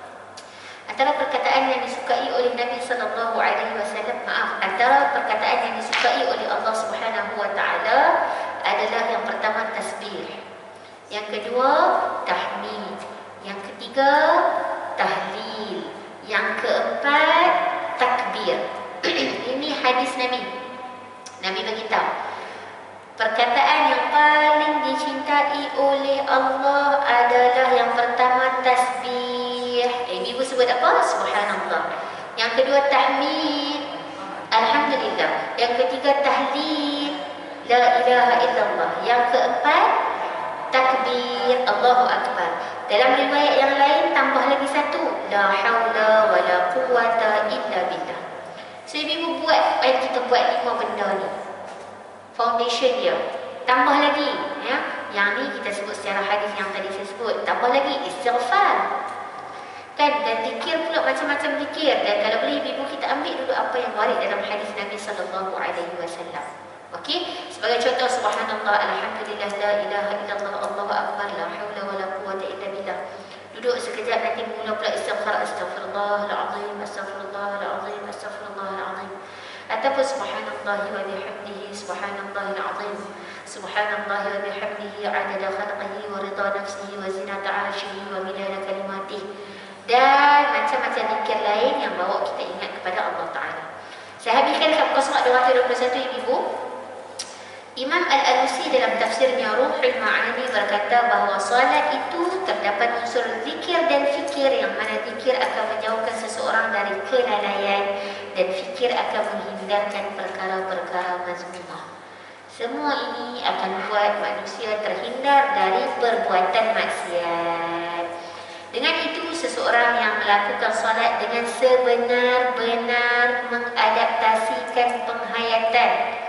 Antara perkataan yang disukai oleh Nabi SAW, antara perkataan yang disukai oleh Allah Subhanahu Wa Taala adalah yang pertama tasbih, yang kedua tahmid, yang ketiga tahlil, yang keempat takbir. Ini hadis Nabi. Nabi beritahu perkataan yang paling dicintai oleh Allah adalah yang pertama tasbih. Ibu sebut apa? Subhanallah. Yang kedua tahmid, alhamdulillah. Yang ketiga tahlil, la ilaha illallah. Yang keempat takbir, Allahu akbar. Dalam riwayat yang lain tambah lagi satu, la haula wala quwwata illa billah. So ibu buat, kita buat 5 benda ni. Foundation dia. Tambah lagi, ya. Yang ni kita sebut secara hadis yang tadi saya sebut. Tambah lagi istighfar. Kan, dan zikir pula macam-macam zikir. Dan kalau boleh ibu kita ambil dulu apa yang warid dalam hadis Nabi SAW. Okey, sebagai contoh subhanallah, alhamdulillah, la ilaha illallah, Allahu akbar, la haula wala quwwata illa billah. Duduk sekejap, nanti mula pula istighfar, astaghfirullahalazim, astaghfirullahalazim, astaghfirullahalazim. Ataupun subhanallahi wa bihamdihi, subhanallahilazim, subhanallahi wa bihamdihi, adada khalqihi wa ridha nafsihi wa zinata 'arsyihi wa midada kalimatihi. Dan macam-macam zikir lain yang bawa kita ingat kepada Allah Ta'ala. Saya habiskan dekat muka surat 221 ibu. Imam Al-Alusi dalam tafsirnya Ruhul Ma'ani berkata bahawa solat itu terdapat unsur zikir dan fikir, yang mana zikir akan menjauhkan seseorang dari kelalaian dan fikir akan menghindarkan perkara-perkara mazmumah. Semua ini akan buat manusia terhindar dari perbuatan maksiat. Dengan itu, seseorang yang melakukan solat dengan sebenar-benar mengadaptasikan penghayatan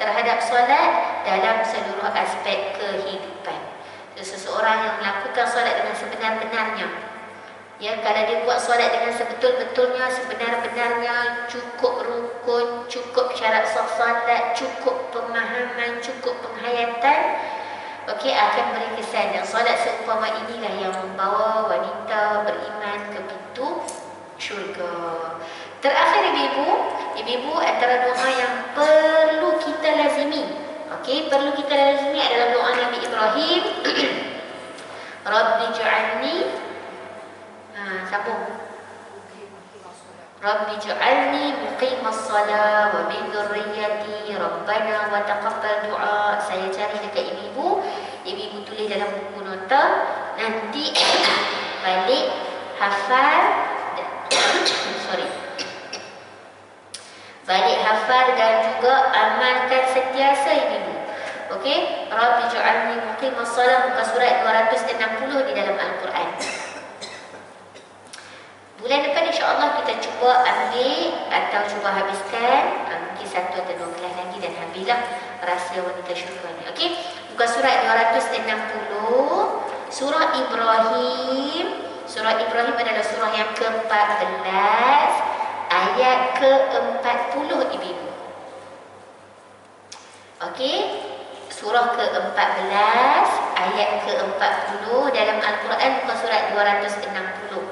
terhadap solat dalam seluruh aspek kehidupan. Seseorang yang melakukan solat dengan sebenar-benarnya, ya, kalau dia buat solat dengan sebetul-betulnya, sebenar-benarnya, cukup rukun, cukup syarat sah solat, cukup pemahaman, cukup penghayatan, okey, akan beri kesan. Dan solat seumpama inilah yang membawa wanita beriman ke pintu syurga. Terakhir ibu-ibu, antara doa yang perlu kita lazimi, okey, perlu kita lazimi adalah doa Nabi Ibrahim. Rabbi ja'alni, sambung. Rabbi ja'alni muqimas salah wa min dhurriyyati rabbana wa taqabbal du'a. Saya cari dekat ibu-ibu tulis dalam buku nota, nanti balik hafal balik hafal dan juga amalkan sentiasa ibu-ibu. Okey, Rabbi ja'alni muqimas salah, muka surat 260 di dalam Al-Quran. Bulan depan insya-Allah kita cuba ambil atau cuba habiskan mungkin 1 atau 2 kelas lagi dan habislah rahsia wanita syurga ni. Okey, muka surat 260, surah Ibrahim. Surah Ibrahim adalah surah yang ke-14, ayat ke-40 ibu-ibu. Okey, surah ke-14 ayat ke-40 dalam Al-Quran, muka surat 260.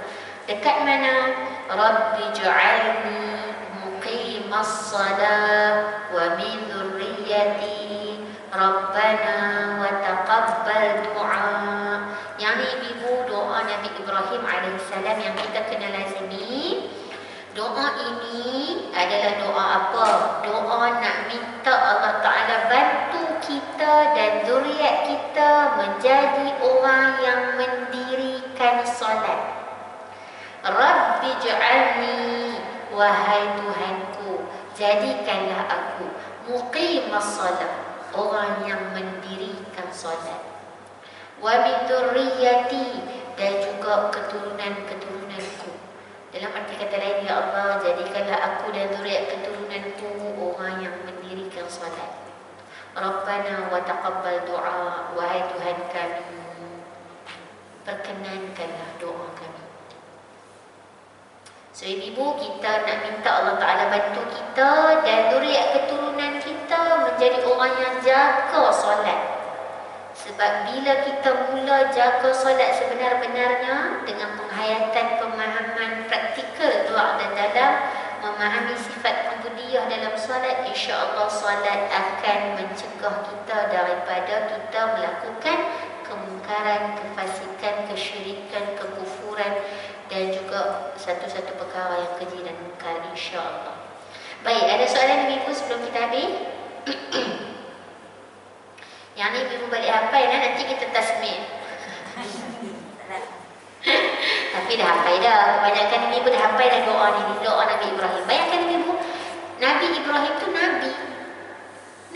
Dekat mana? Rabbi ja'alni muqimas salah wa min dhurriyyati rabbana wa taqabbal du'a. Yang ni ibu doa Nabi Ibrahim alaihissalam yang kita kena lazimi. Doa ini adalah doa apa? Doa nak minta Allah Ta'ala bantu kita dan zuriat kita menjadi orang yang mendirikan solat. Rabbi ja'alni, wahai Tuhanku, jadikanlah aku muqimas salat, orang yang mendirikan solat. Wa min dzurriyyati, dan juga keturunan-keturunanku. Dalam arti kata lain, ya Allah, jadikanlah aku dan zuriat keturunanku orang yang mendirikan solat. Rabbana wa taqabbal du'a, wahai Tuhan kami, perkenankanlah doa kami. So ibu, kita nak minta Allah Ta'ala bantu kita dan zuriat keturunan kita menjadi orang yang jaga solat. Sebab bila kita mula jaga solat sebenar-benarnya dengan penghayatan, pemahaman praktikal doa dan dalam memahami sifat ubudiyah dalam solat, insya-Allah solat akan mencegah kita daripada kita melakukan kemungkaran, kefasikan, kesyirikan, kekufuran dan juga satu-satu perkara yang keji dan mungkar, insya-Allah. Baik, ada soalan ibu sebelum kita habis? Yang ni ibu balik hafal lah, nanti kita tasmih. Tapi dah hafal dah. Kebanyakan ibu dah hafal dah doa ni, doa Nabi Ibrahim. Bayangkan ibu, Nabi Ibrahim tu Nabi.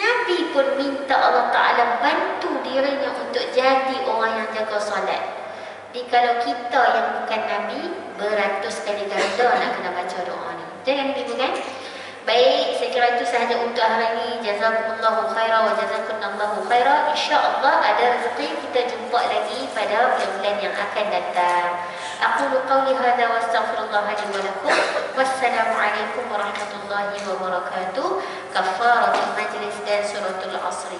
Nabi pun minta Allah Ta'ala bantu dirinya untuk jadi orang yang jaga solat. Jadi kalau kita yang bukan Nabi, beratus kali ganda nak kena baca doa ni. Jangan ibu kan? Baik, saya kira itu sahaja untuk hari ini. Jazakumullahu khaira wa jazakumullahu khaira. InsyaAllah ada rezeki kita jumpa lagi pada bulan-bulan yang akan datang. Aqulu qawli hadha wa astaghfirullah li wa lakum. Wassalamualaikum warahmatullahi wabarakatuh. Kafaratul majlis dan suratul asri.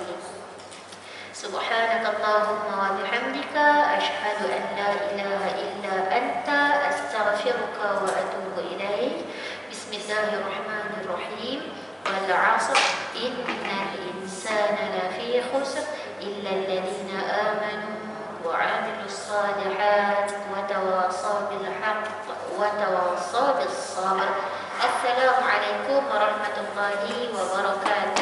Subhanakallahumma wa bihamdika asyhadu an la ilaha illa anta astaghfiruka wa atubu ilaik. Bismillahirrahmanirrahim. Wal 'asr innal insana lafi khusr illa alladhina amanu wa 'amilus salihat wa tawassaw bil haqq wa tawassaw bis sabr. Assalamualaikum warahmatullahi wabarakatuh.